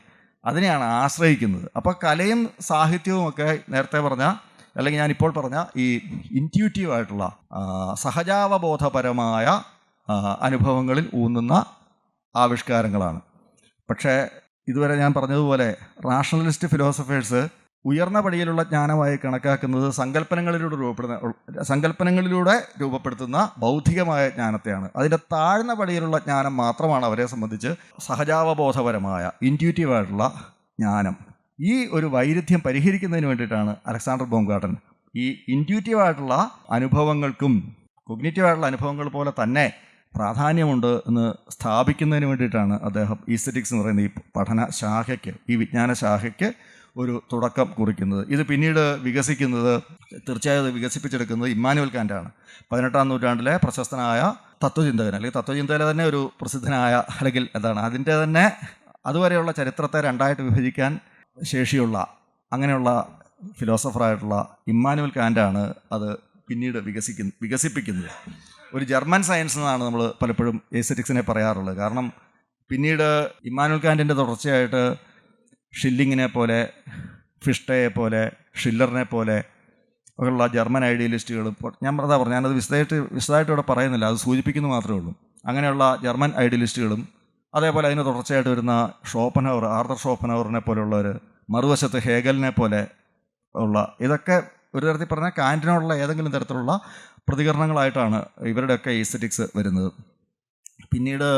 അതിനെയാണ് ആശ്രയിക്കുന്നത്. അപ്പോൾ കലയും സാഹിത്യവും ഒക്കെ നേരത്തെ പറഞ്ഞ, അല്ലെങ്കിൽ ഞാനിപ്പോൾ പറഞ്ഞ ഈ ഇൻറ്റ്യൂറ്റീവായിട്ടുള്ള സഹജാവബോധപരമായ അനുഭവങ്ങളിൽ ഊന്നുന്ന ആവിഷ്കാരങ്ങളാണ്. പക്ഷേ ഇതുവരെ ഞാൻ പറഞ്ഞതുപോലെ റാഷണലിസ്റ്റ് ഫിലോസഫേഴ്സ് ഉയർന്ന പടിയിലുള്ള ജ്ഞാനമായി കണക്കാക്കുന്നത് സങ്കല്പനങ്ങളിലൂടെ രൂപപ്പെടുത്തുന്ന ബൗദ്ധികമായ ജ്ഞാനത്തെയാണ്. അതിൻ്റെ താഴ്ന്ന പടിയിലുള്ള ജ്ഞാനം മാത്രമാണ് അവരെ സംബന്ധിച്ച് സഹജാവബോധപരമായ ഇൻറ്റ്യൂറ്റീവായിട്ടുള്ള ജ്ഞാനം. ഈ ഒരു വൈരുദ്ധ്യം പരിഹരിക്കുന്നതിന് വേണ്ടിയിട്ടാണ് അലക്സാണ്ടർ ബോംഗാർട്ടൻ ഈ ഇൻറ്റ്യൂറ്റീവായിട്ടുള്ള അനുഭവങ്ങൾക്കും കൊഗ്നിറ്റീവായിട്ടുള്ള അനുഭവങ്ങൾ പോലെ തന്നെ പ്രാധാന്യമുണ്ട് എന്ന് സ്ഥാപിക്കുന്നതിന് വേണ്ടിയിട്ടാണ് അദ്ദേഹം ഈസ്തെറ്റിക്സ് എന്ന് പറയുന്ന ഈ പഠന ശാഖയ്ക്ക്, ഈ വിജ്ഞാന ശാഖയ്ക്ക് ഒരു തുടക്കം കുറിക്കുന്നത്. ഇത് പിന്നീട് തീർച്ചയായും വികസിപ്പിച്ചെടുക്കുന്നത് ഇമ്മാനുവൽ കാന്റാണ്. 18-ാം നൂറ്റാണ്ടിലെ പ്രശസ്തനായ തത്വചിന്തകൻ, അല്ലെങ്കിൽ തത്വചിന്തയിലെ തന്നെ ഒരു പ്രസിദ്ധനായ, അല്ലെങ്കിൽ അതിൻ്റെ തന്നെ അതുവരെയുള്ള ചരിത്രത്തെ രണ്ടായിട്ട് വിഭജിക്കാൻ ശേഷിയുള്ള അങ്ങനെയുള്ള ഫിലോസഫറായിട്ടുള്ള ഇമ്മാനുവൽ കാന്റാണ് അത് പിന്നീട് വികസിപ്പിക്കുന്നത്. ഒരു ജർമ്മൻ സയൻസ് എന്നാണ് നമ്മൾ പലപ്പോഴും എസ്തെറ്റിക്സിനെ പറയാറുള്ളത്. കാരണം പിന്നീട് ഇമ്മാനുവൽ കാന്റിൻ്റെ തുടർച്ചയായിട്ട് ഷില്ലിങ്ങിനെ പോലെ, ഫിഷ്ടെയെ പോലെ, ഷില്ലറിനെ പോലെ ഉള്ള ജർമ്മൻ ഐഡിയലിസ്റ്റുകളും, ഞാനത് വിശദമായിട്ട് ഇവിടെ പറയുന്നില്ല, അത് സൂചിപ്പിക്കുന്നു മാത്രമേ ഉള്ളൂ. അങ്ങനെയുള്ള ജർമ്മൻ ഐഡിയലിസ്റ്റുകളും, അതേപോലെ അതിന് തുടർച്ചയായിട്ട് വരുന്ന ആർതർ ഷോപ്പൻഹൗറിനെ പോലെയുള്ളവർ, മറുവശത്ത് ഹേഗലിനെ പോലെ ഉള്ള, ഇതൊക്കെ ഒരു തരത്തിൽ പറഞ്ഞാൽ കാന്റിനോടുള്ള ഏതെങ്കിലും തരത്തിലുള്ള പ്രതികരണങ്ങളായിട്ടാണ് ഇവരുടെയൊക്കെ ഈസ്തെറ്റിക്സ് വരുന്നത്. പിന്നീട്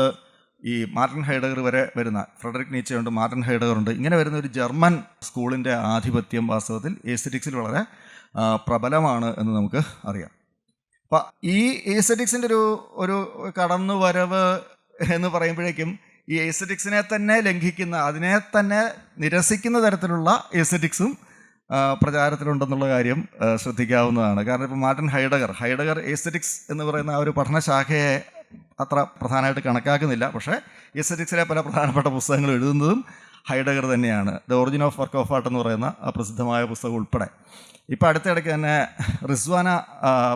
ഈ മാർട്ടിൻ ഹൈഡഗർ വരെ വരുന്ന, ഫ്രെഡറിക് നീച്ചെ ഉണ്ട്, മാർട്ടിൻ ഹൈഡഗർ ഉണ്ട്, ഇങ്ങനെ വരുന്ന ഒരു ജർമ്മൻ സ്കൂളിൻ്റെ ആധിപത്യം വാസ്തവത്തിൽ ഈസ്തെറ്റിക്സിൽ വളരെ പ്രബലമാണ് എന്ന് നമുക്ക് അറിയാം. അപ്പം ഈ ഈസ്തെറ്റിക്സിൻ്റെ ഒരു കടന്നുവരവ് എന്ന് പറയുമ്പോഴേക്കും ഈ ഈസ്തെറ്റിക്സിനെ തന്നെ ലംഘിക്കുന്ന, അതിനെ തന്നെ നിരസിക്കുന്ന തരത്തിലുള്ള ഈസ്തെറ്റിക്സും പ്രചാരത്തിലുണ്ടെന്നുള്ള കാര്യം ശ്രദ്ധിക്കാവുന്നതാണ്. കാരണം ഇപ്പോൾ മാർട്ടിൻ ഹൈഡഗർ ഈസ്തെറ്റിക്സ് എന്ന് പറയുന്ന ആ ഒരു പഠനശാഖയെ അത്ര പ്രധാനമായിട്ട് കണക്കാക്കുന്നില്ല. പക്ഷേ ഈസ്തെറ്റിക്സിലെ പല പ്രധാനപ്പെട്ട പുസ്തകങ്ങൾ എഴുതുന്നതും ഹൈഡഗർ തന്നെയാണ്. The origin of work of art എന്ന് പറയുന്ന ആ പ്രസിദ്ധമായ പുസ്തകം ഉൾപ്പെടെ. ഇപ്പോൾ അടുത്തിടയ്ക്ക് തന്നെ റിസ്വാന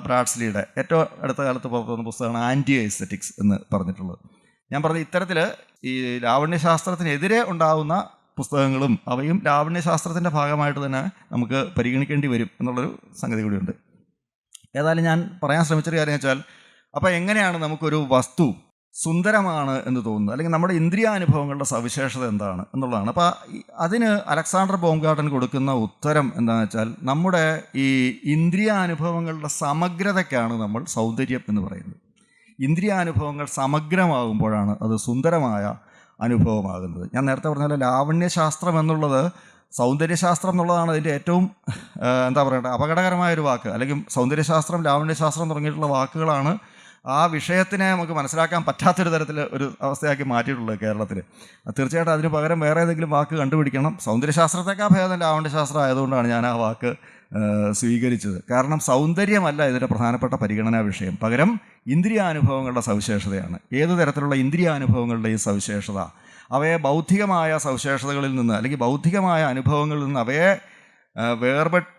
ബ്രാഡ്സ്ലിയുടെ ഏറ്റവും അടുത്ത കാലത്ത് പുറത്തുവന്ന പുസ്തകമാണ് ആൻറ്റി ഈസ്തെറ്റിക്സ് എന്ന് പറഞ്ഞിട്ടുള്ളത്. ഞാൻ പറഞ്ഞ ഇത്തരത്തിൽ ഈ ലാവണ്യശാസ്ത്രത്തിനെതിരെ ഉണ്ടാകുന്ന പുസ്തകങ്ങളും അവയും ലാവണ്യശാസ്ത്രത്തിൻ്റെ ഭാഗമായിട്ട് തന്നെ നമുക്ക് പരിഗണിക്കേണ്ടി വരും എന്നുള്ളൊരു സംഗതി കൂടിയുണ്ട്. ഏതായാലും ഞാൻ പറയാൻ ശ്രമിച്ചൊരു കാര്യം വെച്ചാൽ, അപ്പോൾ എങ്ങനെയാണ് നമുക്കൊരു വസ്തു സുന്ദരമാണ് എന്ന് തോന്നുന്നത്, അല്ലെങ്കിൽ നമ്മുടെ ഇന്ദ്രിയാനുഭവങ്ങളുടെ സവിശേഷത എന്താണ് എന്നുള്ളതാണ്. അപ്പോൾ അതിന് അലക്സാണ്ടർ ബോംഗാർട്ടൻ കൊടുക്കുന്ന ഉത്തരം എന്താണെന്ന് വെച്ചാൽ, നമ്മുടെ ഈ ഇന്ദ്രിയാനുഭവങ്ങളുടെ സമഗ്രതയ്ക്കാണ് നമ്മൾ സൗന്ദര്യം എന്ന് പറയുന്നത്. ഇന്ദ്രിയാനുഭവങ്ങൾ സമഗ്രമാകുമ്പോഴാണ് അത് സുന്ദരമായ അനുഭവമാകുന്നത്. ഞാൻ നേരത്തെ പറഞ്ഞ പോലെ ലാവണ്യശാസ്ത്രം എന്നുള്ളത് സൗന്ദര്യശാസ്ത്രം എന്നുള്ളതാണ് അതിൻ്റെ ഏറ്റവും എന്താ പറയണ്ടത് അപകടകരമായൊരു വാക്ക്. അല്ലെങ്കിൽ സൗന്ദര്യശാസ്ത്രം, ലാവണ്യശാസ്ത്രം തുടങ്ങിയിട്ടുള്ള വാക്കുകളാണ് ആ വിഷയത്തിനെ നമുക്ക് മനസ്സിലാക്കാൻ പറ്റാത്തൊരു തരത്തിൽ ഒരു അവസ്ഥയാക്കി മാറ്റിയിട്ടുള്ളത് കേരളത്തിൽ. തീർച്ചയായിട്ടും അതിന് പകരം വേറെ ഏതെങ്കിലും വാക്ക് കണ്ടുപിടിക്കണം. സൗന്ദര്യശാസ്ത്രത്തെക്കാൾ ഭേദം ലാവണ്യശാസ്ത്രം ആയതുകൊണ്ടാണ് ഞാൻ ആ വാക്ക് സ്വീകരിച്ചത്. കാരണം സൗന്ദര്യമല്ല ഇതിൻ്റെ പ്രധാനപ്പെട്ട പരിഗണനാ വിഷയം, പകരം ഇന്ദ്രിയാനുഭവങ്ങളുടെ സവിശേഷതയാണ്. ഏതു തരത്തിലുള്ള ഇന്ദ്രിയാനുഭവങ്ങളുടെയും സവിശേഷത, അവയെ ബൗദ്ധികമായ സവിശേഷതകളിൽ നിന്ന് അല്ലെങ്കിൽ ബൗദ്ധികമായ അനുഭവങ്ങളിൽ നിന്ന് അവയെ വേർപെട്ട്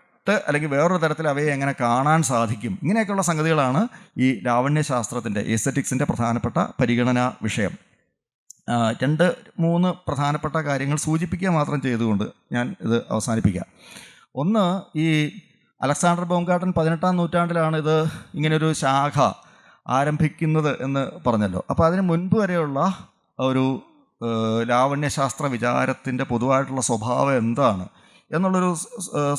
അല്ലെങ്കിൽ വേറൊരു തരത്തിൽ അവയെ എങ്ങനെ കാണാൻ സാധിക്കും, ഇങ്ങനെയൊക്കെയുള്ള സംഗതികളാണ് ഈ ലാവണ്യശാസ്ത്രത്തിൻ്റെ എസ്തെറ്റിക്സിൻ്റെ പ്രധാനപ്പെട്ട പരിഗണനാ വിഷയം. 2-3 പ്രധാനപ്പെട്ട കാര്യങ്ങൾ സൂചിപ്പിക്കുക മാത്രം ചെയ്തുകൊണ്ട് ഞാൻ ഇത് അവസാനിപ്പിക്കാം. ഒന്ന്, ഈ അലക്സാണ്ടർ ബോംഗാർട്ടൻ 18-ാം നൂറ്റാണ്ടിലാണ് ഇത് ഇങ്ങനൊരു ശാഖ ആരംഭിക്കുന്നത് എന്ന് പറഞ്ഞല്ലോ. അപ്പോൾ അതിന് മുൻപ് വരെയുള്ള ഒരു ലാവണ്യശാസ്ത്ര വിചാരത്തിൻ്റെ പൊതുവായിട്ടുള്ള സ്വഭാവം എന്താണ് എന്നുള്ളൊരു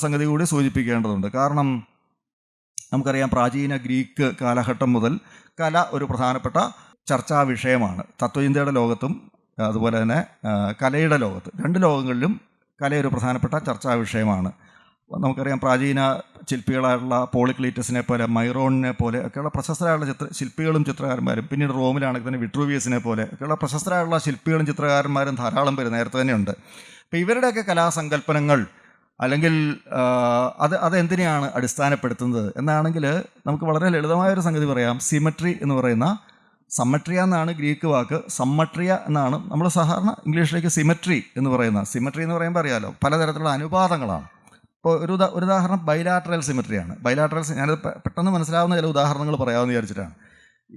സംഗതി കൂടി സൂചിപ്പിക്കേണ്ടതുണ്ട്. കാരണം നമുക്കറിയാം, പ്രാചീന ഗ്രീക്ക് കാലഘട്ടം മുതൽ കല ഒരു പ്രധാനപ്പെട്ട ചർച്ചാ വിഷയമാണ്. തത്വചിന്തയുടെ ലോകത്തും അതുപോലെ തന്നെ കലയുടെ ലോകത്ത്, 2 ലോകങ്ങളിലും കല ഒരു പ്രധാനപ്പെട്ട ചർച്ചാ വിഷയമാണ്. നമുക്കറിയാം, പ്രാചീന ശില്പികളായിട്ടുള്ള പോളിക്ലീറ്റസിനെ പോലെ, മൈറോണിനെ പോലെ ഒക്കെയുള്ള പ്രശസ്തരായുള്ള ശില്പികളും ചിത്രകാരന്മാരും, പിന്നീട് റോമിലാണെങ്കിൽ തന്നെ വിട്രൂവിയസിനെ പോലെ ഒക്കെയുള്ള പ്രശസ്തരായുള്ള ശില്പികളും ചിത്രകാരന്മാരും ധാരാളം പേര് നേരത്തെ തന്നെയുണ്ട്. അപ്പോൾ ഇവരുടെയൊക്കെ കലാസങ്കല്പനങ്ങൾ അല്ലെങ്കിൽ അതെന്തിനെയാണ് അടിസ്ഥാനപ്പെടുത്തുന്നത് എന്നാണെങ്കിൽ നമുക്ക് വളരെ ലളിതമായൊരു സംഗതി പറയാം. സിമട്രി എന്ന് പറയുന്ന, സമ്മട്രിയ എന്നാണ് ഗ്രീക്ക് വാക്ക്, സമ്മട്രിയ എന്നാണ് നമ്മൾ സാധാരണ ഇംഗ്ലീഷിലേക്ക് സിമട്രി എന്ന് പറയുന്നത്. സിമട്രി എന്ന് പറയുമ്പോൾ അറിയാമല്ലോ, പലതരത്തിലുള്ള അനുപാതങ്ങളാണ്. ഇപ്പോൾ ഒരു ഉദാഹരണം ബൈലാട്രൽ സിമട്രിയാണ്. ഞാനത് പെട്ടെന്ന് മനസ്സിലാവുന്ന ചില ഉദാഹരണങ്ങൾ പറയാമെന്ന് വിചാരിച്ചിട്ടാണ്.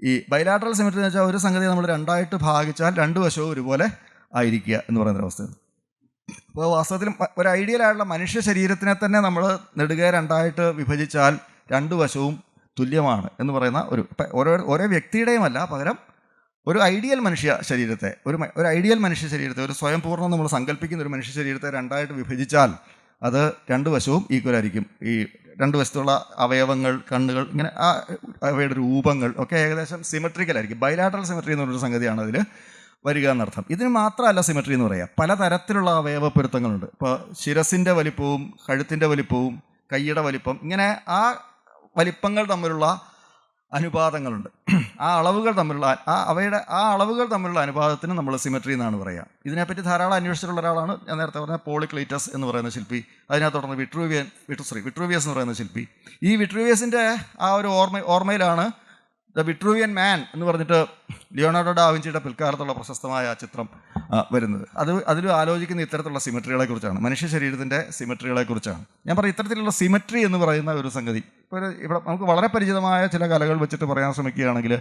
ഈ ബൈലാട്രൽ സിമട്രി എന്ന് വെച്ചാൽ ഒരു സംഗതി നമ്മൾ 2ആയിട്ട് ഭാഗിച്ചാൽ 2 വശവും ഒരുപോലെ ആയിരിക്കുക എന്ന് പറയുന്നൊരവസ്ഥയാണ്. അപ്പോൾ വാസ്തവത്തിൽ ഒരു ഐഡിയലായിട്ടുള്ള മനുഷ്യ ശരീരത്തിനെ തന്നെ നമ്മൾ നെടുകെ 2ആയിട്ട് വിഭജിച്ചാൽ 2 വശവും തുല്യമാണ് എന്ന് പറയുന്ന ഓരോ വ്യക്തിയുടെയും അല്ല, പകരം ഒരു ഐഡിയൽ മനുഷ്യ ശരീരത്തെ ഒരു സ്വയം പൂർണ്ണം നമ്മൾ സങ്കല്പിക്കുന്ന ഒരു മനുഷ്യ ശരീരത്തെ 2ആയിട്ട് വിഭജിച്ചാൽ അത് 2 വശവും ഈക്വൽ ആയിരിക്കും. ഈ 2 വശത്തുള്ള അവയവങ്ങൾ, കണ്ണുകൾ, ഇങ്ങനെ അവയുടെ രൂപങ്ങൾ ഒക്കെ ഏകദേശം സിമെട്രിക്കലായിരിക്കും. ബൈലാട്രൽ സിമെട്രി എന്ന് പറഞ്ഞൊരു സംഗതിയാണ് അതിൽ വരിക എന്നർത്ഥം. ഇതിന് മാത്രമല്ല സിമെട്രി എന്ന് പറയുക, പലതരത്തിലുള്ള അവയവ പൊരുത്തങ്ങളുണ്ട്. ഇപ്പോൾ ശിരസിൻ്റെ വലിപ്പവും കഴുത്തിൻ്റെ വലിപ്പവും കൈയുടെ വലിപ്പം, ഇങ്ങനെ ആ വലിപ്പങ്ങൾ തമ്മിലുള്ള അനുപാതങ്ങളുണ്ട്. ആ അളവുകൾ തമ്മിലുള്ള അനുപാതത്തിന് നമ്മൾ സിമെട്രി എന്നാണ് പറയുക. ഇതിനെപ്പറ്റി ധാരാളം അന്വേഷിച്ചിട്ടുള്ള ഒരാളാണ് ഞാൻ നേരത്തെ പറഞ്ഞ പോളിക്ലീറ്റസ് എന്ന് പറയുന്ന ശില്പി. അതിനകത്ത് തുടർന്ന് വിട്രൂവിയസ് എന്ന് പറയുന്ന ശില്പി. ഈ വിട്രൂവിയസിൻ്റെ ആ ഒരു ഓർമ്മയിലാണ് ദ വിട്രൂവിയൻ മാൻ എന്ന് പറഞ്ഞിട്ട് ലിയോണാർഡോ ഡാ വിഞ്ചിയുടെ പിൽക്കാലത്തുള്ള പ്രശസ്തമായ ചിത്രം വരുന്നത്. അതിൽ ആലോചിക്കുന്ന ഇത്തരത്തിലുള്ള സിമെട്രികളെ കുറിച്ചാണ്, മനുഷ്യ ശരീരത്തിൻ്റെ സിമെട്രികളെ കുറിച്ചാണ്. ഞാൻ പറയും, ഇത്തരത്തിലുള്ള സിമെട്രി എന്ന് പറയുന്ന ഒരു സംഗതി ഇപ്പോൾ ഇവിടെ നമുക്ക് വളരെ പരിചിതമായ ചില കലകൾ വെച്ചിട്ട് പറയാൻ ശ്രമിക്കുകയാണെങ്കിൽ,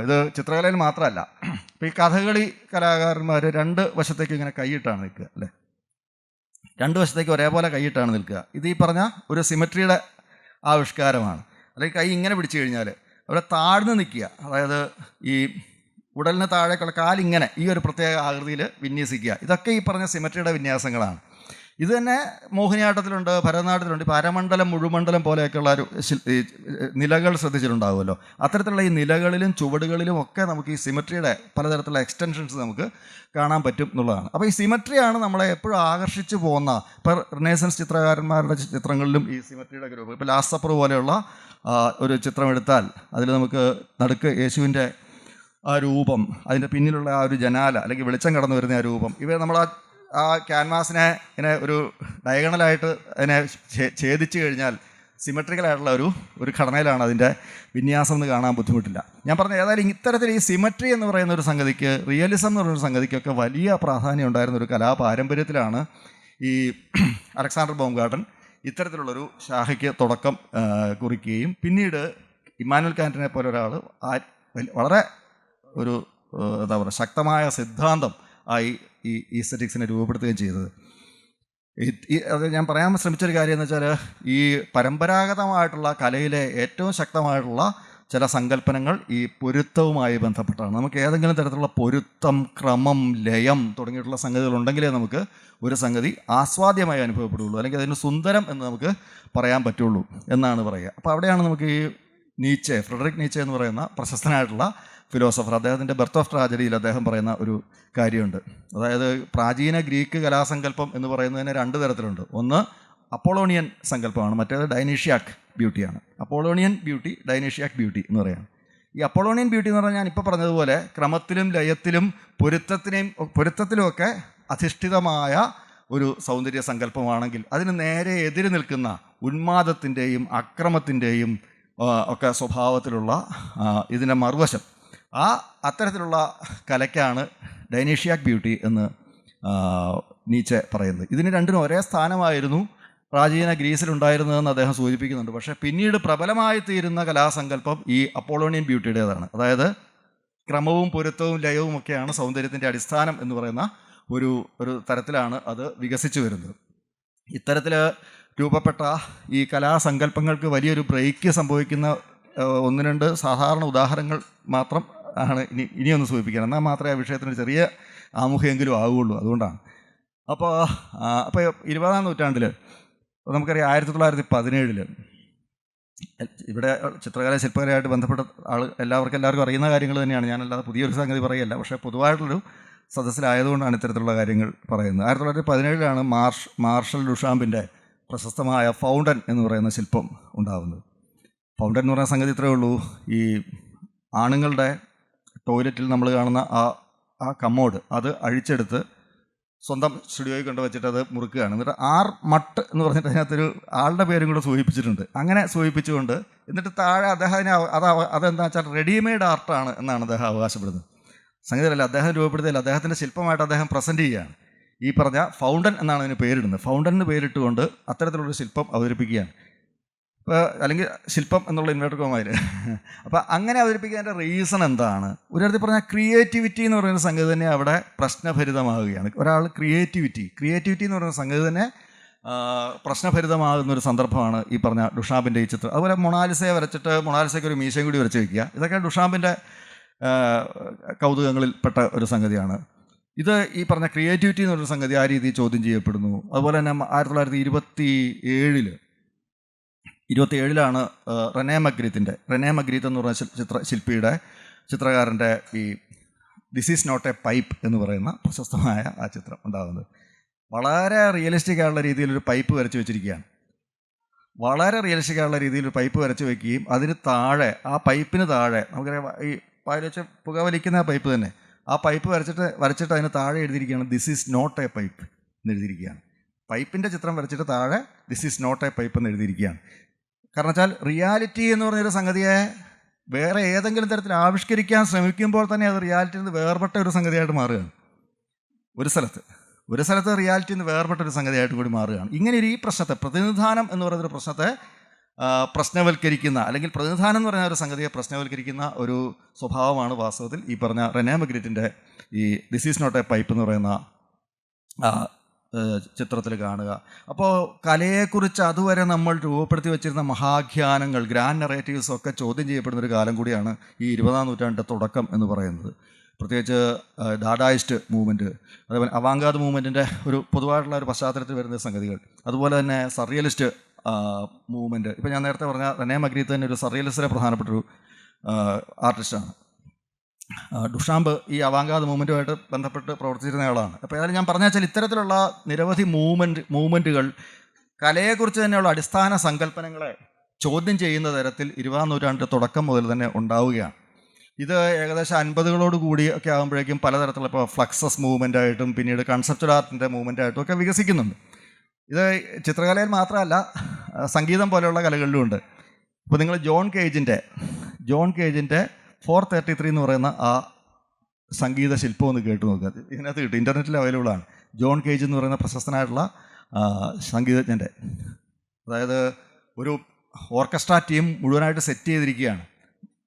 ഇത് ചിത്രകലയിൽ മാത്രമല്ല, ഇപ്പോൾ ഈ കഥകളി കലാകാരന്മാർ 2 വശത്തേക്ക് ഇങ്ങനെ കൈയിട്ടാണ് നിൽക്കുക, അല്ലേ? 2 വശത്തേക്ക് ഒരേപോലെ കൈയിട്ടാണ് നിൽക്കുക. ഇത് ഈ പറഞ്ഞ ഒരു സിമെട്രിയുടെ ആവിഷ്കാരമാണ്. അല്ലെങ്കിൽ കൈ ഇങ്ങനെ പിടിച്ചു കഴിഞ്ഞാൽ അവിടെ താഴ്ന്നു നിൽക്കുക, അതായത് ഈ ഉടലിന് താഴേക്കുള്ള കാലിങ്ങനെ ഈ ഒരു പ്രത്യേക ആകൃതിയിൽ വിന്യസിക്കുക, ഇതൊക്കെ ഈ പറഞ്ഞ സിമെട്രിയുടെ വിന്യാസങ്ങളാണ്. ഇത് തന്നെ മോഹിനിയാട്ടത്തിലുണ്ട്, ഭരതനാട്യത്തിലുണ്ട്. ഇപ്പോൾ അരമണ്ഡലം, മുഴുമണ്ഡലം പോലെയൊക്കെയുള്ള ഒരു നിലകൾ ശ്രദ്ധിച്ചിട്ടുണ്ടാകുമല്ലോ. അത്തരത്തിലുള്ള ഈ നിലകളിലും ചുവടുകളിലും ഒക്കെ നമുക്ക് ഈ സിമെട്രിയുടെ പലതരത്തിലുള്ള എക്സ്റ്റൻഷൻസ് നമുക്ക് കാണാൻ പറ്റും എന്നുള്ളതാണ്. അപ്പോൾ ഈ സിമെട്രിയാണ് നമ്മളെ എപ്പോഴും ആകർഷിച്ചു പോകുന്ന. ഇപ്പോൾ റിനേസൻസ് ചിത്രകാരന്മാരുടെ ചിത്രങ്ങളിലും ഈ സിമെട്രിയുടെ ഗ്രൂപ്പ്, ഇപ്പോൾ ലാസ്റ്റ് സപ്പർ പോലെയുള്ള ഒരു ചിത്രം എടുത്താൽ അതിൽ നമുക്ക് നടുക്ക് യേശുവിൻ്റെ ആ രൂപം, അതിൻ്റെ പിന്നിലുള്ള ആ ഒരു ജനാല അല്ലെങ്കിൽ വെളിച്ചം കടന്നു വരുന്ന ആ രൂപം, ഇവ നമ്മൾ ആ ക്യാൻവാസിനെ ഇങ്ങനെ ഒരു ഡയഗണലായിട്ട് അതിനെ ഛേദിച്ചു കഴിഞ്ഞാൽ സിമെട്രിക്കലായിട്ടുള്ള ഒരു ഘടനയിലാണ് അതിൻ്റെ വിന്യാസം എന്ന് കാണാൻ ബുദ്ധിമുട്ടില്ല. ഞാൻ പറഞ്ഞ ഏതായാലും ഇത്തരത്തിൽ ഈ സിമെട്രി എന്ന് പറയുന്ന ഒരു സംഗതിക്ക്, റിയലിസം എന്ന് പറയുന്ന സംഗതിക്കൊക്കെ വലിയ പ്രാധാന്യം ഉണ്ടായിരുന്ന ഒരു കലാപാരമ്പര്യത്തിലാണ് ഈ അലക്സാണ്ടർ ബോംഗാർട്ടൻ ഇത്തരത്തിലുള്ളൊരു ശാഖയ്ക്ക് തുടക്കം കുറിക്കുകയും പിന്നീട് ഇമ്മാനുവൽ കാന്റിനെ പോലെ ഒരാൾ വളരെ ഒരു എന്താ പറയുക ശക്തമായ സിദ്ധാന്തം ആയി ഈ ഈസ്തറ്റിക്സിനെ രൂപപ്പെടുത്തുകയും ചെയ്തത്. അത് ഞാൻ പറയാൻ ശ്രമിച്ചൊരു കാര്യം എന്ന് വെച്ചാൽ, ഈ പരമ്പരാഗതമായിട്ടുള്ള കലയിലെ ഏറ്റവും ശക്തമായിട്ടുള്ള ചില സങ്കല്പനങ്ങൾ ഈ പൊരുത്തവുമായി ബന്ധപ്പെട്ടാണ്. നമുക്ക് ഏതെങ്കിലും തരത്തിലുള്ള പൊരുത്തം, ക്രമം, ലയം തുടങ്ങിയിട്ടുള്ള സംഗതികളുണ്ടെങ്കിലേ നമുക്ക് ഒരു സംഗതി ആസ്വാദ്യമായി അനുഭവപ്പെടുകയുള്ളൂ, അല്ലെങ്കിൽ അതിന് സുന്ദരം എന്ന് നമുക്ക് പറയാൻ പറ്റുള്ളൂ എന്നാണ് പറയുക. അപ്പോൾ അവിടെയാണ് നമുക്ക് ഈ നീച്ചെ, ഫ്രെഡറിക് നീച്ചെ എന്ന് പറയുന്ന പ്രശസ്തനായിട്ടുള്ള ഫിലോസഫർ, അദ്ദേഹത്തിൻ്റെ ബർത്ത് ഓഫ് ട്രാജഡിയിൽ അദ്ദേഹം പറയുന്ന ഒരു കാര്യമുണ്ട്. അതായത് പ്രാചീന ഗ്രീക്ക് കലാസങ്കല്പം എന്ന് പറയുന്നതിന് രണ്ട് തരത്തിലുണ്ട്. ഒന്ന് അപ്പോളോണിയൻ സങ്കല്പമാണ്, മറ്റേത് ഡൈനീഷ്യാക് ബ്യൂട്ടിയാണ്. അപ്പോളോണിയൻ ബ്യൂട്ടി, ഡൈനീഷ്യാക് ബ്യൂട്ടി എന്ന് പറയുകയാണ്. ഈ അപ്പോളോണിയൻ ബ്യൂട്ടി എന്ന് പറഞ്ഞാൽ ഞാൻ ഇപ്പോൾ പറഞ്ഞതുപോലെ ക്രമത്തിലും ലയത്തിലും പൊരുത്തത്തിലുമൊക്കെ അധിഷ്ഠിതമായ ഒരു സൗന്ദര്യ സങ്കല്പമാണെങ്കിൽ, അതിന് നേരെ എതിര് നിൽക്കുന്ന ഉന്മാദത്തിൻ്റെയും അക്രമത്തിൻ്റെയും ഒക്കെ സ്വഭാവത്തിലുള്ള ഇതിൻ്റെ മറുവശം, അത്തരത്തിലുള്ള കലയ്ക്കാണ് ഡൈനീഷ്യാക് ബ്യൂട്ടി എന്ന് നീച്ചെ പറയുന്നത്. ഇതിന് രണ്ടിനും ഒരേ സ്ഥാനമായിരുന്നു പ്രാചീന ഗ്രീസിലുണ്ടായിരുന്നതെന്ന് അദ്ദേഹം സൂചിപ്പിക്കുന്നുണ്ട്. പക്ഷേ പിന്നീട് പ്രബലമായി തീരുന്ന കലാസങ്കല്പം ഈ അപ്പോളോണിയൻ ബ്യൂട്ടിയുടേതാണ്. അതായത് ക്രമവും പൊരുത്തവും ലയവും ഒക്കെയാണ് സൗന്ദര്യത്തിൻ്റെ അടിസ്ഥാനം എന്ന് പറയുന്ന ഒരു തരത്തിലാണ് അത് വികസിച്ചു വരുന്നത്. ഇത്തരത്തിൽ രൂപപ്പെട്ട ഈ കലാസങ്കല്പങ്ങൾക്ക് വലിയൊരു ബ്രേക്ക് സംഭവിക്കുന്ന ഒന്ന് രണ്ട് സാധാരണ ഉദാഹരണങ്ങൾ മാത്രം ആണ് ഇനിയൊന്ന് സൂചിപ്പിക്കണം. എന്നാൽ മാത്രമേ ആ വിഷയത്തിന് ചെറിയ ആമുഖമെങ്കിലും ആവുകയുള്ളൂ. അതുകൊണ്ടാണ്. അപ്പോൾ 20-ാം നൂറ്റാണ്ടിൽ നമുക്കറിയാം 1917 ഇവിടെ ചിത്രകല ശില്പകലയായിട്ട് ബന്ധപ്പെട്ട എല്ലാവർക്കും അറിയുന്ന കാര്യങ്ങൾ തന്നെയാണ്. ഞാനല്ലാതെ പുതിയൊരു സംഗതി പറയുകയല്ല, പക്ഷേ പൊതുവായിട്ടുള്ളൊരു സദസ്സിലായതുകൊണ്ടാണ് ഇത്തരത്തിലുള്ള കാര്യങ്ങൾ പറയുന്നത്. 1917 മാർഷൽ ഡുഷാമ്പിൻ്റെ പ്രശസ്തമായ ഫൗണ്ടൻ എന്ന് പറയുന്ന ശില്പം ഉണ്ടാകുന്നത്. ഫൗണ്ടൻ എന്ന് പറയുന്ന സംഗതി ഇത്രയേ ഉള്ളൂ. ഈ ആണുങ്ങളുടെ ടോയ്ലറ്റിൽ നമ്മൾ കാണുന്ന ആ കമ്മോഡ് അത് അഴിച്ചെടുത്ത് സ്വന്തം സ്റ്റുഡിയോയിൽ കൊണ്ട് വെച്ചിട്ട് അത് മുറുക്കുകയാണ്. എന്നിട്ട് മട്ട് എന്ന് പറഞ്ഞിട്ട് അതിനകത്തൊരു ആളുടെ പേരും കൂടെ സൂചിപ്പിച്ചിട്ടുണ്ട്. അങ്ങനെ സൂചിപ്പിച്ചുകൊണ്ട് എന്നിട്ട് താഴെ അദ്ദേഹത്തിന് അതെന്താ വെച്ചാൽ റെഡിമെയ്ഡ് ആർട്ടാണ് എന്നാണ് അദ്ദേഹം അവകാശപ്പെടുന്നത്. സംഗതിയല്ല, അദ്ദേഹം രൂപപ്പെടുത്തിയല്ല, അദ്ദേഹത്തിൻ്റെ ശില്പമായിട്ട് അദ്ദേഹം പ്രസൻറ്റ് ചെയ്യുകയാണ്. ഈ പറഞ്ഞ ഫൗണ്ടൻ എന്നാണ് അതിന് പേരിടുന്നത്. ഫൗണ്ടൻ എന്ന് പേരിട്ടുകൊണ്ട് അത്തരത്തിലുള്ളൊരു ശില്പം അവതരിപ്പിക്കുകയാണ്. അല്ലെങ്കിൽ ശില്പം എന്നുള്ള ഇൻവേർട്ടർ കോമയിൽ. അപ്പോൾ അങ്ങനെ അവതരിപ്പിക്കുന്നതിൻ്റെ റീസൺ എന്താണ്? ഒരു തരത്തിൽ പറഞ്ഞാൽ ക്രിയേറ്റിവിറ്റി എന്ന് പറയുന്ന സംഗതി തന്നെ അവിടെ പ്രശ്നഭരിതമാവുകയാണ്. ഒരാൾ ക്രിയേറ്റിവിറ്റി എന്ന് പറയുന്ന സംഗതി തന്നെ പ്രശ്നഭരിതമാകുന്നൊരു സന്ദർഭമാണ് ഈ പറഞ്ഞ ഡുഷാമ്പിൻ്റെ ഈ ചിത്രം. അതുപോലെ മൊണാലിസയെ വരച്ചിട്ട് മൊണാലിസയ്ക്ക് ഒരു മീശയും കൂടി വരച്ച് വയ്ക്കുക. ഇതൊക്കെ ഡുഷാമ്പിൻ്റെ കൗതുകങ്ങളിൽ പെട്ട ഒരു സംഗതിയാണ്. ഇത് ഈ പറഞ്ഞ ക്രിയേറ്റിവിറ്റി എന്നൊരു സംഗതി ആ രീതിയിൽ ചോദ്യം ചെയ്യപ്പെടുന്നു. അതുപോലെ തന്നെ 1927 റെനെ മഗ്രീത്ത് എന്ന് പറയുന്ന ചിത്രകാരൻ്റെ ഈ this is not a pipe എന്ന് പറയുന്ന പ്രശസ്തമായ ആ ചിത്രം ഉണ്ടാകുന്നത്. വളരെ റിയലിസ്റ്റിക് ആയുള്ള രീതിയിലൊരു പൈപ്പ് വരച്ച് വെച്ചിരിക്കുകയാണ്. വളരെ റിയലിസ്റ്റിക് ആയുള്ള രീതിയിൽ പൈപ്പ് വരച്ച് വയ്ക്കുകയും അതിന് താഴെ, ആ പൈപ്പിന് താഴെ, നമുക്കറിയാം ഈ പായൽ വെച്ച് പുക വലിക്കുന്ന പൈപ്പ് തന്നെ, ആ പൈപ്പ് വരച്ചിട്ട് അതിന് താഴെ എഴുതിയിരിക്കുകയാണ് this is not a pipe എന്ന് എഴുതിയിരിക്കുകയാണ്. പൈപ്പിൻ്റെ ചിത്രം വരച്ചിട്ട് താഴെ this is not a pipe എന്ന് എഴുതിയിരിക്കുകയാണ്. കാരണം വെച്ചാൽ റിയാലിറ്റി എന്ന് പറഞ്ഞൊരു സംഗതിയെ വേറെ ഏതെങ്കിലും തരത്തിൽ ആവിഷ്കരിക്കാൻ ശ്രമിക്കുമ്പോൾ തന്നെ അത് റിയാലിറ്റിയിൽ നിന്ന് വേർപെട്ട ഒരു സംഗതിയായിട്ട് മാറുകയാണ്. ഒരു സ്ഥലത്ത് റിയാലിറ്റിയിൽ നിന്ന് വേർപെട്ട ഒരു സംഗതിയായിട്ട് കൂടി മാറുകയാണ്. ഇങ്ങനെ ഈ പ്രശ്നത്തെ, പ്രതിനിധാനം എന്ന് പറയുന്നൊരു പ്രശ്നത്തെ പ്രശ്നവൽക്കരിക്കുന്ന, അല്ലെങ്കിൽ പ്രതിനിധാനം എന്ന് പറയുന്ന ഒരു സംഗതിയെ പ്രശ്നവൽക്കരിക്കുന്ന ഒരു സ്വഭാവമാണ് വാസ്തവത്തിൽ ഈ പറഞ്ഞ റെനെ മഗ്രിറ്റിൻ്റെ ഈ this is not a pipe എന്ന് പറയുന്ന ചിത്രത്തിൽ കാണുക. അപ്പോൾ കലയെക്കുറിച്ച് അതുവരെ നമ്മൾ രൂപപ്പെടുത്തി വെച്ചിരുന്ന മഹാഖ്യാനങ്ങൾ, ഗ്രാൻഡ് നറേറ്റീവ്സ് ഒക്കെ ചോദ്യം ചെയ്യപ്പെടുന്ന ഒരു കാലം കൂടിയാണ് ഈ 20-ാം നൂറ്റാണ്ടിൻ്റെ തുടക്കം എന്ന് പറയുന്നത്. പ്രത്യേകിച്ച് ഡാഡായിസ്റ്റ് മൂവ്മെൻറ്റ്, അതേപോലെ അവാങ്കാദ് മൂവ്മെൻറ്റിൻ്റെ ഒരു പൊതുവായിട്ടുള്ള ഒരു പശ്ചാത്തലത്തിൽ വരുന്ന സംഗതികൾ, അതുപോലെ തന്നെ സർറിയലിസ്റ്റ് മൂവ്മെൻറ്റ്. ഇപ്പോൾ ഞാൻ നേരത്തെ പറഞ്ഞ റെനെ മഗ്രീത്ത് തന്നെ ഒരു സർറിയലിസ്റ്റിലെ പ്രധാനപ്പെട്ടൊരു ആർട്ടിസ്റ്റാണ്. ഡുഷാമ്പ് ഈ അവാങ്കാദ് മൂവ്മെൻറ്റുമായിട്ട് ബന്ധപ്പെട്ട് പ്രവർത്തിച്ചിരുന്ന ആളാണ്. അപ്പോൾ ഏതായാലും ഞാൻ പറഞ്ഞു വെച്ചാൽ ഇത്തരത്തിലുള്ള നിരവധി മൂവ്മെൻറ്റുകൾ കലയെക്കുറിച്ച് തന്നെയുള്ള അടിസ്ഥാന സങ്കല്പനങ്ങളെ ചോദ്യം ചെയ്യുന്ന തരത്തിൽ 20-ാം നൂറ്റാണ്ടിൻ്റെ തുടക്കം മുതൽ തന്നെ ഉണ്ടാവുകയാണ്. ഇത് ഏകദേശം 50കളോട് കൂടി ഒക്കെ ആകുമ്പോഴേക്കും പലതരത്തിലുള്ള, ഇപ്പോൾ ഫ്ലക്സസ് മൂവ്മെൻറ്റായിട്ടും പിന്നീട് കൺസെപ്ച്വൽ ആർട്ടിൻ്റെ മൂവ്മെൻറ്റായിട്ടും ഒക്കെ വികസിക്കുന്നുണ്ട്. ഇത് ചിത്രകലയിൽ മാത്രമല്ല, സംഗീതം പോലെയുള്ള കലകളിലും ഉണ്ട്. ഇപ്പോൾ നിങ്ങൾ ജോൺ കേജിൻ്റെ 433 എന്ന് പറയുന്ന ആ സംഗീത ശില്പം ഒന്ന് കേട്ട് നോക്കുക. ഇതിനകത്ത് കിട്ടും, ഇൻ്റർനെറ്റിൽ അവൈലബിൾ ആണ്. ജോൺ കേജ് എന്ന് പറയുന്ന പ്രശസ്തനായിട്ടുള്ള സംഗീതജ്ഞൻ്റെ, അതായത് ഒരു ഓർക്കസ്ട്ര ടീം മുഴുവനായിട്ട് സെറ്റ് ചെയ്തിരിക്കുകയാണ്.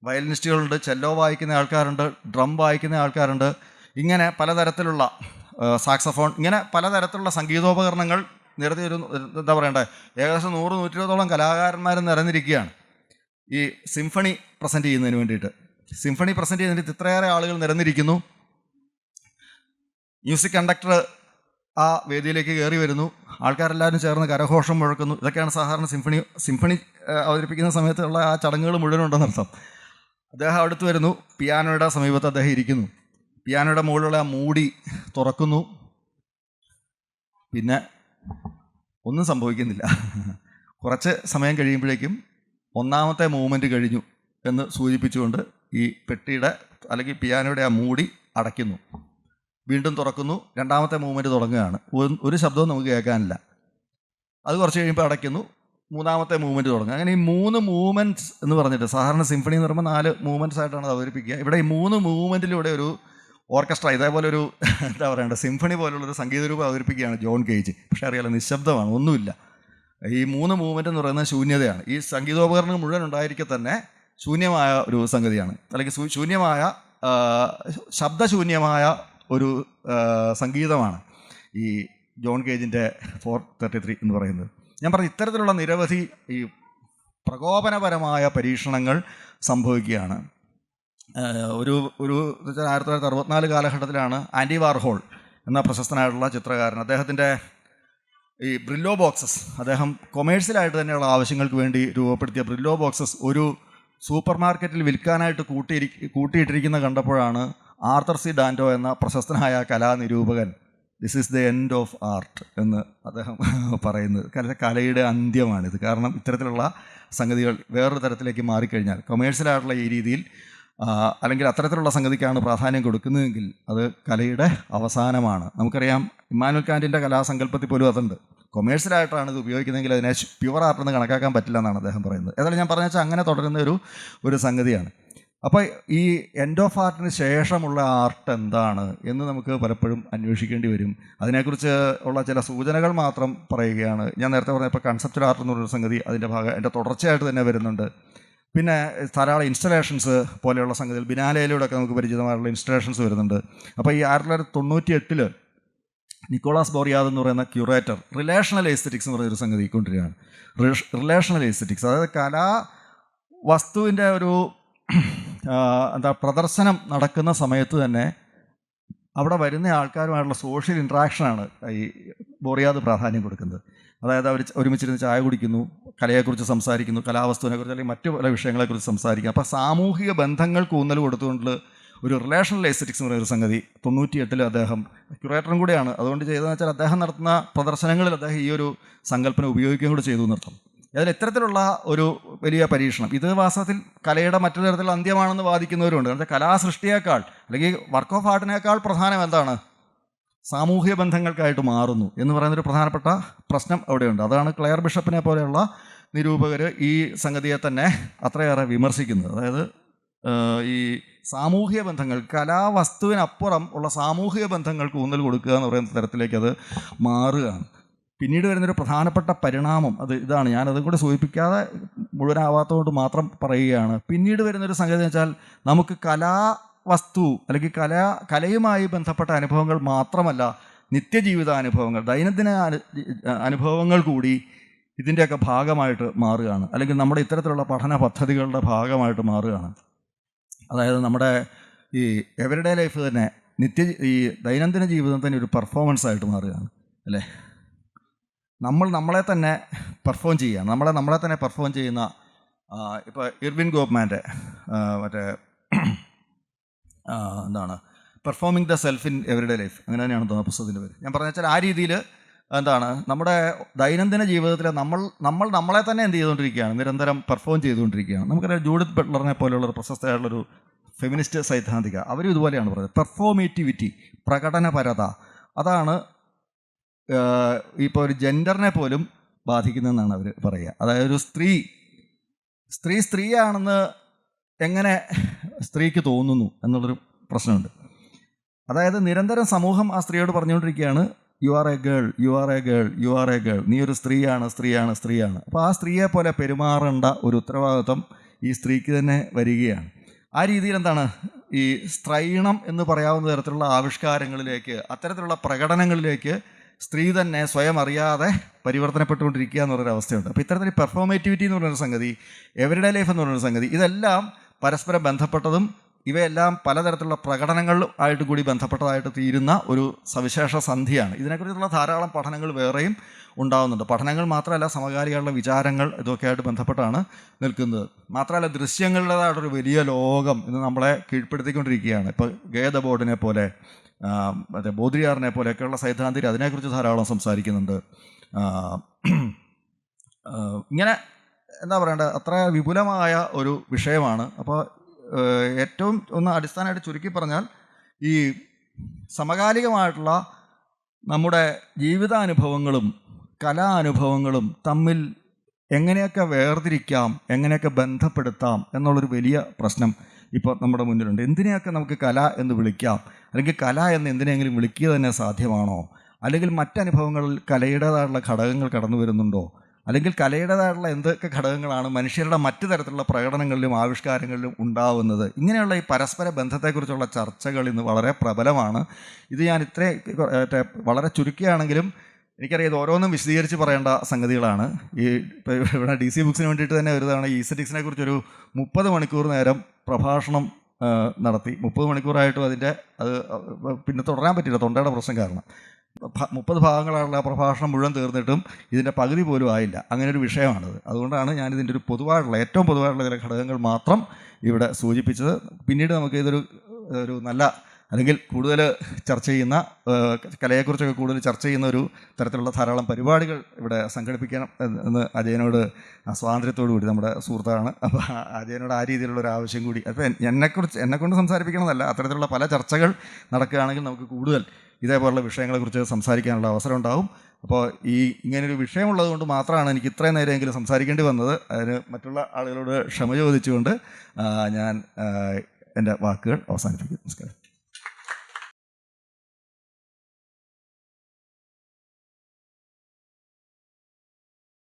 വയലിനിസ്റ്റുകളുണ്ട്, ചെല്ലോ വായിക്കുന്ന ആൾക്കാരുണ്ട്, ഡ്രം വായിക്കുന്ന ആൾക്കാരുണ്ട്, ഇങ്ങനെ പലതരത്തിലുള്ള സാക്സഫോൺ, ഇങ്ങനെ പലതരത്തിലുള്ള സംഗീതോപകരണങ്ങൾ നിരത്തി ഒരു എന്താ പറയണ്ടേ ഏകദേശം 100-120 കലാകാരന്മാർ നിരന്നിരിക്കുകയാണ് ഈ സിംഫണി പ്രസൻറ്റ് ചെയ്യുന്നതിന് വേണ്ടിയിട്ട്. സിംഫണി പ്രസൻറ്റ് ചെയ്യുന്നതിന് ഇത്രയേറെ ആളുകൾ നിരന്നിരിക്കുന്നു. മ്യൂസിക് കണ്ടക്ടർ ആ വേദിയിലേക്ക് കയറി വരുന്നു, ആൾക്കാരെല്ലാവരും ചേർന്ന് കരഘോഷം മുഴക്കുന്നു. ഇതൊക്കെയാണ് സാധാരണ സിംഫണി അവതരിപ്പിക്കുന്ന സമയത്തുള്ള ആ ചടങ്ങുകൾ മുഴുവനുണ്ടെന്നർത്ഥം. അദ്ദേഹം അടുത്ത് വരുന്നു, പിയാനോയുടെ സമീപത്ത് അദ്ദേഹം ഇരിക്കുന്നു. പിയാനോയുടെ മുകളിലുള്ള ആ മൂടി തുറക്കുന്നു. പിന്നെ ഒന്നും സംഭവിക്കുന്നില്ല. കുറച്ച് സമയം കഴിയുമ്പോഴേക്കും ഒന്നാമത്തെ മൂവ്മെൻറ്റ് കഴിഞ്ഞു എന്ന് സൂചിപ്പിച്ചുകൊണ്ട് ഈ പെട്ടിയുടെ അല്ലെങ്കിൽ പിയാനോയുടെ ആ മൂടി അടയ്ക്കുന്നു. വീണ്ടും തുറക്കുന്നു, രണ്ടാമത്തെ മൂവ്മെൻറ്റ് തുടങ്ങുകയാണ്. ഒരു ശബ്ദവും നമുക്ക് കേൾക്കാനില്ല. അത് കുറച്ച് കഴിയുമ്പോൾ അടയ്ക്കുന്നു, മൂന്നാമത്തെ മൂവ്മെൻറ്റ് തുടങ്ങുക. അങ്ങനെ ഈ 3 മൂവ്മെൻറ്റ്സ് എന്ന് പറഞ്ഞിട്ട്, സാധാരണ സിംഫണി എന്ന് പറയുമ്പോൾ 4 മൂവ്മെൻറ്റ്സ് ആയിട്ടാണ് അത് അവതരിപ്പിക്കുക. ഇവിടെ ഈ 3 മൂവ്മെൻറ്റിലൂടെ ഒരു ഓർക്കസ്ട്ര, ഇതേപോലെ ഒരു എന്താ പറയണ്ടത്, സിംഫണി പോലുള്ളൊരു സംഗീത രൂപം അവതരിപ്പിക്കുകയാണ് ജോൺ കേജ്. പക്ഷേ അറിയാലോ, നിശബ്ദമാണ്, ഒന്നുമില്ല. ഈ 3 മൂവ്മെൻറ്റ് എന്ന് പറയുന്നത് ശൂന്യതയാണ്. ഈ സംഗീതോപകരണം മുഴുവൻ ഉണ്ടായിരിക്കെ തന്നെ ശൂന്യമായ ഒരു സംഗതിയാണ്, അല്ലെങ്കിൽ ശൂന്യമായ ശബ്ദശൂന്യമായ ഒരു സംഗീതമാണ് ഈ ജോൺ കേജിൻ്റെ 433 എന്ന് പറയുന്നത്. ഞാൻ പറഞ്ഞു, ഇത്തരത്തിലുള്ള നിരവധി ഈ പ്രകോപനപരമായ പരീക്ഷണങ്ങൾ സംഭവിക്കുകയാണ്. ഒരു 1964 കാലഘട്ടത്തിലാണ് ആൻഡി വാർഹോൾ എന്ന പ്രശസ്തനായിട്ടുള്ള ചിത്രകാരൻ, അദ്ദേഹത്തിൻ്റെ ഈ ബ്രില്ലോ ബോക്സസ്, അദ്ദേഹം കൊമേഴ്സ്യലായിട്ട് തന്നെയുള്ള ആവശ്യങ്ങൾക്ക് വേണ്ടി രൂപപ്പെടുത്തിയ ബ്രില്ലോ ബോക്സസ് ഒരു സൂപ്പർ മാർക്കറ്റിൽ വിൽക്കാനായിട്ട് കൂട്ടിയിട്ടിരിക്കുന്ന കണ്ടപ്പോഴാണ് ആർത്തർ സി ഡാൻഡോ എന്ന പ്രശസ്തനായ കലാനിരൂപകൻ this is the end of art എന്ന് അദ്ദേഹം പറയുന്നത്. കലയുടെ അന്ത്യമാണിത്. കാരണം ഇത്തരത്തിലുള്ള സംഗതികൾ വേറൊരു തരത്തിലേക്ക് മാറിക്കഴിഞ്ഞാൽ, കൊമേഴ്സ്യലായിട്ടുള്ള ഈ രീതിയിൽ അല്ലെങ്കിൽ അത്തരത്തിലുള്ള സംഗതിക്കാണ് പ്രാധാന്യം കൊടുക്കുന്നതെങ്കിൽ അത് കലയുടെ അവസാനമാണ്. നമുക്കറിയാം, ഇമ്മാനുവൽ കാന്റിൻ്റെ കലാസങ്കല്പത്തിൽ പോലും അതുണ്ട്. കൊമേഴ്സ്യലായിട്ടാണ് ഇത് ഉപയോഗിക്കുന്നതെങ്കിൽ അതിനെ പ്യുവർ ആർട്ടെന്ന് കണക്കാക്കാൻ പറ്റില്ല എന്നാണ് അദ്ദേഹം പറയുന്നത്. ഏതായാലും ഞാൻ പറഞ്ഞാൽ അങ്ങനെ തുടരുന്ന ഒരു സംഗതിയാണ്. അപ്പോൾ ഈ എൻഡ് ഓഫ് ആർട്ടിന് ശേഷമുള്ള ആർട്ട് എന്താണ് എന്ന് നമുക്ക് പലപ്പോഴും അന്വേഷിക്കേണ്ടി വരും. അതിനെക്കുറിച്ച് ഉള്ള ചില സൂചനകൾ മാത്രം പറയുകയാണ്. ഞാൻ നേരത്തെ പറഞ്ഞപ്പോൾ കൺസെപ്ച്വൽ ആർട്ട് എന്നുള്ളൊരു സംഗതി അതിൻ്റെ തുടർച്ചയായിട്ട് തന്നെ വരുന്നുണ്ട്. പിന്നെ ധാരാളം ഇൻസ്റ്റലേഷൻസ് പോലെയുള്ള സംഗതികൾ, ബിനാലയിലൂടെയൊക്കെ നമുക്ക് പരിചിതമായിട്ടുള്ള ഇൻസ്റ്റലേഷൻസ് വരുന്നുണ്ട്. അപ്പോൾ ഈ 1998 നിക്കോളാസ് ബോറിയാദ് എന്ന് പറയുന്ന ക്യൂറേറ്റർ റിലേഷണൽ എസ്തെറ്റിക്സ് എന്ന് പറയുന്നൊരു സംഗതി കൊണ്ടുവരികയാണ്. റിലേഷണൽ എസ്തെറ്റിക്സ്, അതായത് വസ്തുവിൻ്റെ ഒരു പ്രദർശനം നടക്കുന്ന സമയത്ത് തന്നെ അവിടെ വരുന്ന ആൾക്കാരുമായിട്ടുള്ള സോഷ്യൽ ഇൻട്രാക്ഷനാണ് ഈ ബോറിയാദ് പ്രാധാന്യം കൊടുക്കുന്നത്. അതായത് അവർ ഒരുമിച്ചിരുന്ന് ചായ കുടിക്കുന്നു, കലയെക്കുറിച്ച് സംസാരിക്കുന്നു, കലാവസ്തുവിനെക്കുറിച്ച് അല്ലെങ്കിൽ മറ്റു പല വിഷയങ്ങളെക്കുറിച്ച് സംസാരിക്കുന്നു. അപ്പോൾ സാമൂഹിക ബന്ധങ്ങൾക്ക് ഊന്നൽ കൊടുത്തുകൊണ്ട് ഒരു റിലേഷണൽ എസ്തെറ്റിക്സ് എന്ന് പറയുന്ന സംഗതി 98 അദ്ദേഹം ക്യൂറേറ്ററും കൂടെയാണ്. അതുകൊണ്ട് ചെയ്തതെന്ന് വെച്ചാൽ അദ്ദേഹം നടത്തുന്ന പ്രദർശനങ്ങളിൽ അദ്ദേഹം ഈ ഒരു സങ്കല്പന ഉപയോഗിക്കുകയും കൂടെ ചെയ്തു എന്നർത്ഥം. അതിൽ ഇത്തരത്തിലുള്ള ഒരു വലിയ പരീക്ഷണം, ഇത് വാസ്തവത്തിൽ കലയുടെ മറ്റൊരു തരത്തിലുള്ള അന്ത്യമാണെന്ന് വാദിക്കുന്നവരുണ്ട്. കാരണം കലാസൃഷ്ടിയേക്കാൾ അല്ലെങ്കിൽ വർക്ക് ഓഫ് ആർട്ടിനേക്കാൾ പ്രധാനം എന്താണ്? സാമൂഹിക ബന്ധങ്ങൾക്കായിട്ട് മാറുന്നു എന്ന് പറയുന്നൊരു പ്രധാനപ്പെട്ട പ്രശ്നം അവിടെയുണ്ട്. അതാണ് ക്ലെയർ ബിഷപ്പിനെ പോലെയുള്ള നിരൂപകർ ഈ സംഗതിയെ തന്നെ അത്രയേറെ വിമർശിക്കുന്നത്. അതായത് ഈ സാമൂഹിക ബന്ധങ്ങൾ, കലാവസ്തുവിനപ്പുറം ഉള്ള സാമൂഹിക ബന്ധങ്ങൾക്ക് ഊന്നൽ കൊടുക്കുക എന്ന് പറയുന്ന തരത്തിലേക്ക് അത് മാറുകയാണ്. പിന്നീട് വരുന്നൊരു പ്രധാനപ്പെട്ട പരിണാമം ഇതാണ്. ഞാനതും കൂടെ സൂചിപ്പിക്കാതെ മുഴുവനാവാത്തതുകൊണ്ട് മാത്രം പറയുകയാണ്. പിന്നീട് വരുന്നൊരു സംഗതി എന്ന് വെച്ചാൽ, നമുക്ക് കലാവസ്തു അല്ലെങ്കിൽ കലയുമായി ബന്ധപ്പെട്ട അനുഭവങ്ങൾ മാത്രമല്ല, നിത്യജീവിതാനുഭവങ്ങൾ, ദൈനംദിന അനുഭവങ്ങൾ കൂടി ഇതിൻ്റെയൊക്കെ ഭാഗമായിട്ട് മാറുകയാണ്. അല്ലെങ്കിൽ നമ്മുടെ ഇത്തരത്തിലുള്ള പഠന പദ്ധതികളുടെ ഭാഗമായിട്ട് മാറുകയാണ്. അതായത് നമ്മുടെ ഈ എവരിഡേ ലൈഫ് തന്നെ ഈ ദൈനംദിന ജീവിതം തന്നെ ഒരു പെർഫോമൻസ് ആയിട്ട് മാറുകയാണ്, അല്ലേ? നമ്മളെ തന്നെ പെർഫോം ചെയ്യുകയാണ്. നമ്മളെ തന്നെ പെർഫോം ചെയ്യുന്ന ഇപ്പോൾ ഇർവിൻ ഗോപ്മാൻ്റെ മറ്റേ എന്താണ് performing the self in everyday life, അങ്ങനെ തന്നെയാണ് തോന്നുന്നത് പുസ്തകത്തിൻ്റെ പേര്. ഞാൻ പറഞ്ഞു വെച്ചാൽ ആ രീതിയിൽ എന്താണ് നമ്മുടെ ദൈനംദിന ജീവിതത്തിൽ നമ്മളെ തന്നെ എന്ത് ചെയ്തുകൊണ്ടിരിക്കുകയാണ്, നിരന്തരം പെർഫോം ചെയ്തുകൊണ്ടിരിക്കുകയാണ്. നമുക്കറിയാം, ജൂഡിത്ത് ബട്ട്ലറിനെ പോലെയുള്ള പ്രശസ്തമായിട്ടുള്ളൊരു ഫെമിനിസ്റ്റ് സൈദ്ധാന്തിക, അവരും ഇതുപോലെയാണ് പറയുന്നത്. പെർഫോമേറ്റിവിറ്റി, പ്രകടനപരത, അതാണ് ഇപ്പോൾ ഒരു ജെൻഡറിനെ പോലും ബാധിക്കുന്നതെന്നാണ് അവർ പറയുക. അതായത് ഒരു സ്ത്രീയാണെന്ന് എങ്ങനെ സ്ത്രീക്ക് തോന്നുന്നു എന്നുള്ളൊരു പ്രശ്നമുണ്ട്. അതായത് നിരന്തരം സമൂഹം ആ സ്ത്രീയോട് പറഞ്ഞുകൊണ്ടിരിക്കുകയാണ്, you are A girl, you are A girl, you are A girl, നീ ഒരു സ്ത്രീയാണ്. അപ്പോൾ ആ സ്ത്രീയെ പോലെ പെരുമാറേണ്ട ഒരു ഉത്തരവാദിത്വം ഈ സ്ത്രീക്ക് തന്നെ വരികയാണ്. ആ രീതിയിൽ എന്താണ് ഈ സ്ത്രൈണം എന്ന് പറയാവുന്ന തരത്തിലുള്ള ആവിഷ്കാരങ്ങളിലേക്ക്, അത്തരത്തിലുള്ള പ്രകടനങ്ങളിലേക്ക് സ്ത്രീ തന്നെ സ്വയം അറിയാതെ പരിവർത്തനപ്പെട്ടുകൊണ്ടിരിക്കുക എന്നുള്ളൊരു അവസ്ഥയുണ്ട്. അപ്പോൾ ഇത്തരത്തിൽ പെർഫോമേറ്റിവിറ്റി എന്ന് പറയുന്ന സംഗതി, എവരിഡേ ലൈഫ് എന്ന് പറയുന്ന സംഗതി, ഇതെല്ലാം പരസ്പരം ബന്ധപ്പെട്ടതും ഇവയെല്ലാം പലതരത്തിലുള്ള പ്രകടനങ്ങൾ ആയിട്ട് കൂടി ബന്ധപ്പെട്ടതായിട്ട് തീരുന്ന ഒരു സവിശേഷ സന്ധിയാണ്. ഇതിനെക്കുറിച്ചുള്ള ധാരാളം പഠനങ്ങൾ വേറെയും ഉണ്ടാകുന്നുണ്ട്. പഠനങ്ങൾ മാത്രമല്ല, സമകാലികളുടെ വിചാരങ്ങൾ ഇതൊക്കെയായിട്ട് ബന്ധപ്പെട്ടാണ് നിൽക്കുന്നത്. മാത്രമല്ല, ദൃശ്യങ്ങളുടേതായിട്ടൊരു വലിയ ലോകം ഇന്ന് നമ്മളെ കീഴ്പ്പെടുത്തിക്കൊണ്ടിരിക്കുകയാണ്. ഇപ്പോൾ ഗേദ ബോർഡിനെ പോലെ, മറ്റേ ബോദ്രിയാറിനെ പോലെയൊക്കെയുള്ള സൈദ്ധാന്തികർ അതിനെക്കുറിച്ച് ധാരാളം സംസാരിക്കുന്നുണ്ട്. ഇങ്ങനെ എന്താ പറയേണ്ടത്, അത്ര വിപുലമായ ഒരു വിഷയമാണ്. അപ്പോൾ ഏറ്റവും ഒന്ന് അടിസ്ഥാനമായിട്ട് ചുരുക്കി പറഞ്ഞാൽ, ഈ സമകാലികമായിട്ടുള്ള നമ്മുടെ ജീവിതാനുഭവങ്ങളും കലാനുഭവങ്ങളും തമ്മിൽ എങ്ങനെയൊക്കെ വേർതിരിക്കാം, എങ്ങനെയൊക്കെ ബന്ധപ്പെടുത്താം എന്നുള്ളൊരു വലിയ പ്രശ്നം ഇപ്പോൾ നമ്മുടെ മുന്നിലുണ്ട്. എന്തിനെയൊക്കെ നമുക്ക് കല എന്ന് വിളിക്കാം, അല്ലെങ്കിൽ കല എന്ന് എന്തിനെങ്കിലും വിളിക്കുക തന്നെ സാധ്യമാണോ, അല്ലെങ്കിൽ മറ്റനുഭവങ്ങളിൽ കലയുടേതായിട്ടുള്ള ഘടകങ്ങൾ കടന്നു വരുന്നുണ്ടോ, അല്ലെങ്കിൽ കലയുടേതായിട്ടുള്ള എന്തൊക്കെ ഘടകങ്ങളാണ് മനുഷ്യരുടെ മറ്റു തരത്തിലുള്ള പ്രകടനങ്ങളിലും ആവിഷ്കാരങ്ങളിലും ഉണ്ടാവുന്നത്. ഇങ്ങനെയുള്ള ഈ പരസ്പര ബന്ധത്തെക്കുറിച്ചുള്ള ചർച്ചകൾ ഇന്ന് വളരെ പ്രബലമാണ്. ഇത് ഞാൻ വളരെ ചുരുക്കിയാണെങ്കിലും എനിക്കറിയാം ഇത് ഓരോന്നും വിശദീകരിച്ച് പറയേണ്ട സംഗതികളാണ്. ഈ ഇവിടെ DC ബുക്സിന് വേണ്ടിയിട്ട് തന്നെ ഒരു തവണ ഈസറ്റിക്സിനെ കുറിച്ചൊരു 30 മണിക്കൂർ നേരം പ്രഭാഷണം നടത്തി. 30 മണിക്കൂറായിട്ടും അത് പിന്നെ തുടരാൻ പറ്റില്ല, തൊണ്ടയുടെ പ്രശ്നം കാരണം. 30 ഭാഗങ്ങളായുള്ള പ്രഭാഷണം മുഴുവൻ തീർന്നിട്ടും ഇതിൻ്റെ പകുതി പോലും ആയില്ല. അങ്ങനെ ഒരു വിഷയമാണിത്. അതുകൊണ്ടാണ് ഞാനിതിൻ്റെ ഒരു ഏറ്റവും പൊതുവായിട്ടുള്ള ചില ഘടകങ്ങൾ മാത്രം ഇവിടെ സൂചിപ്പിച്ചത്. പിന്നീട് നമുക്ക് ഒരു നല്ല, അല്ലെങ്കിൽ കൂടുതൽ ചർച്ച ചെയ്യുന്ന, കലയെക്കുറിച്ചൊക്കെ കൂടുതൽ ചർച്ച ചെയ്യുന്ന ഒരു തരത്തിലുള്ള ധാരാളം പരിപാടികൾ ഇവിടെ സംഘടിപ്പിക്കണം എന്ന് അജയനോട്, സ്വാതന്ത്ര്യത്തോടു കൂടി, നമ്മുടെ സുഹൃത്താണ്, അപ്പോൾ അജയനോട് ആ രീതിയിലുള്ള ഒരു ആവശ്യം കൂടി. അപ്പോൾ എന്നെക്കൊണ്ട് സംസാരിപ്പിക്കണമെന്നല്ല, അത്തരത്തിലുള്ള പല ചർച്ചകൾ നടക്കുകയാണെങ്കിൽ നമുക്ക് കൂടുതൽ ഇതേപോലുള്ള വിഷയങ്ങളെക്കുറിച്ച് സംസാരിക്കാനുള്ള അവസരം ഉണ്ടാവും. അപ്പോൾ ഇങ്ങനൊരു വിഷയമുള്ളത് കൊണ്ട് മാത്രമാണ് എനിക്ക് ഇത്രയും നേരമെങ്കിലും സംസാരിക്കേണ്ടി വന്നത്. അതിന് മറ്റുള്ള ആളുകളോട് ക്ഷമ ചോദിച്ചുകൊണ്ട് ഞാൻ എൻ്റെ വാക്കുകൾ അവസാനിപ്പിക്കും. നമസ്കാരം.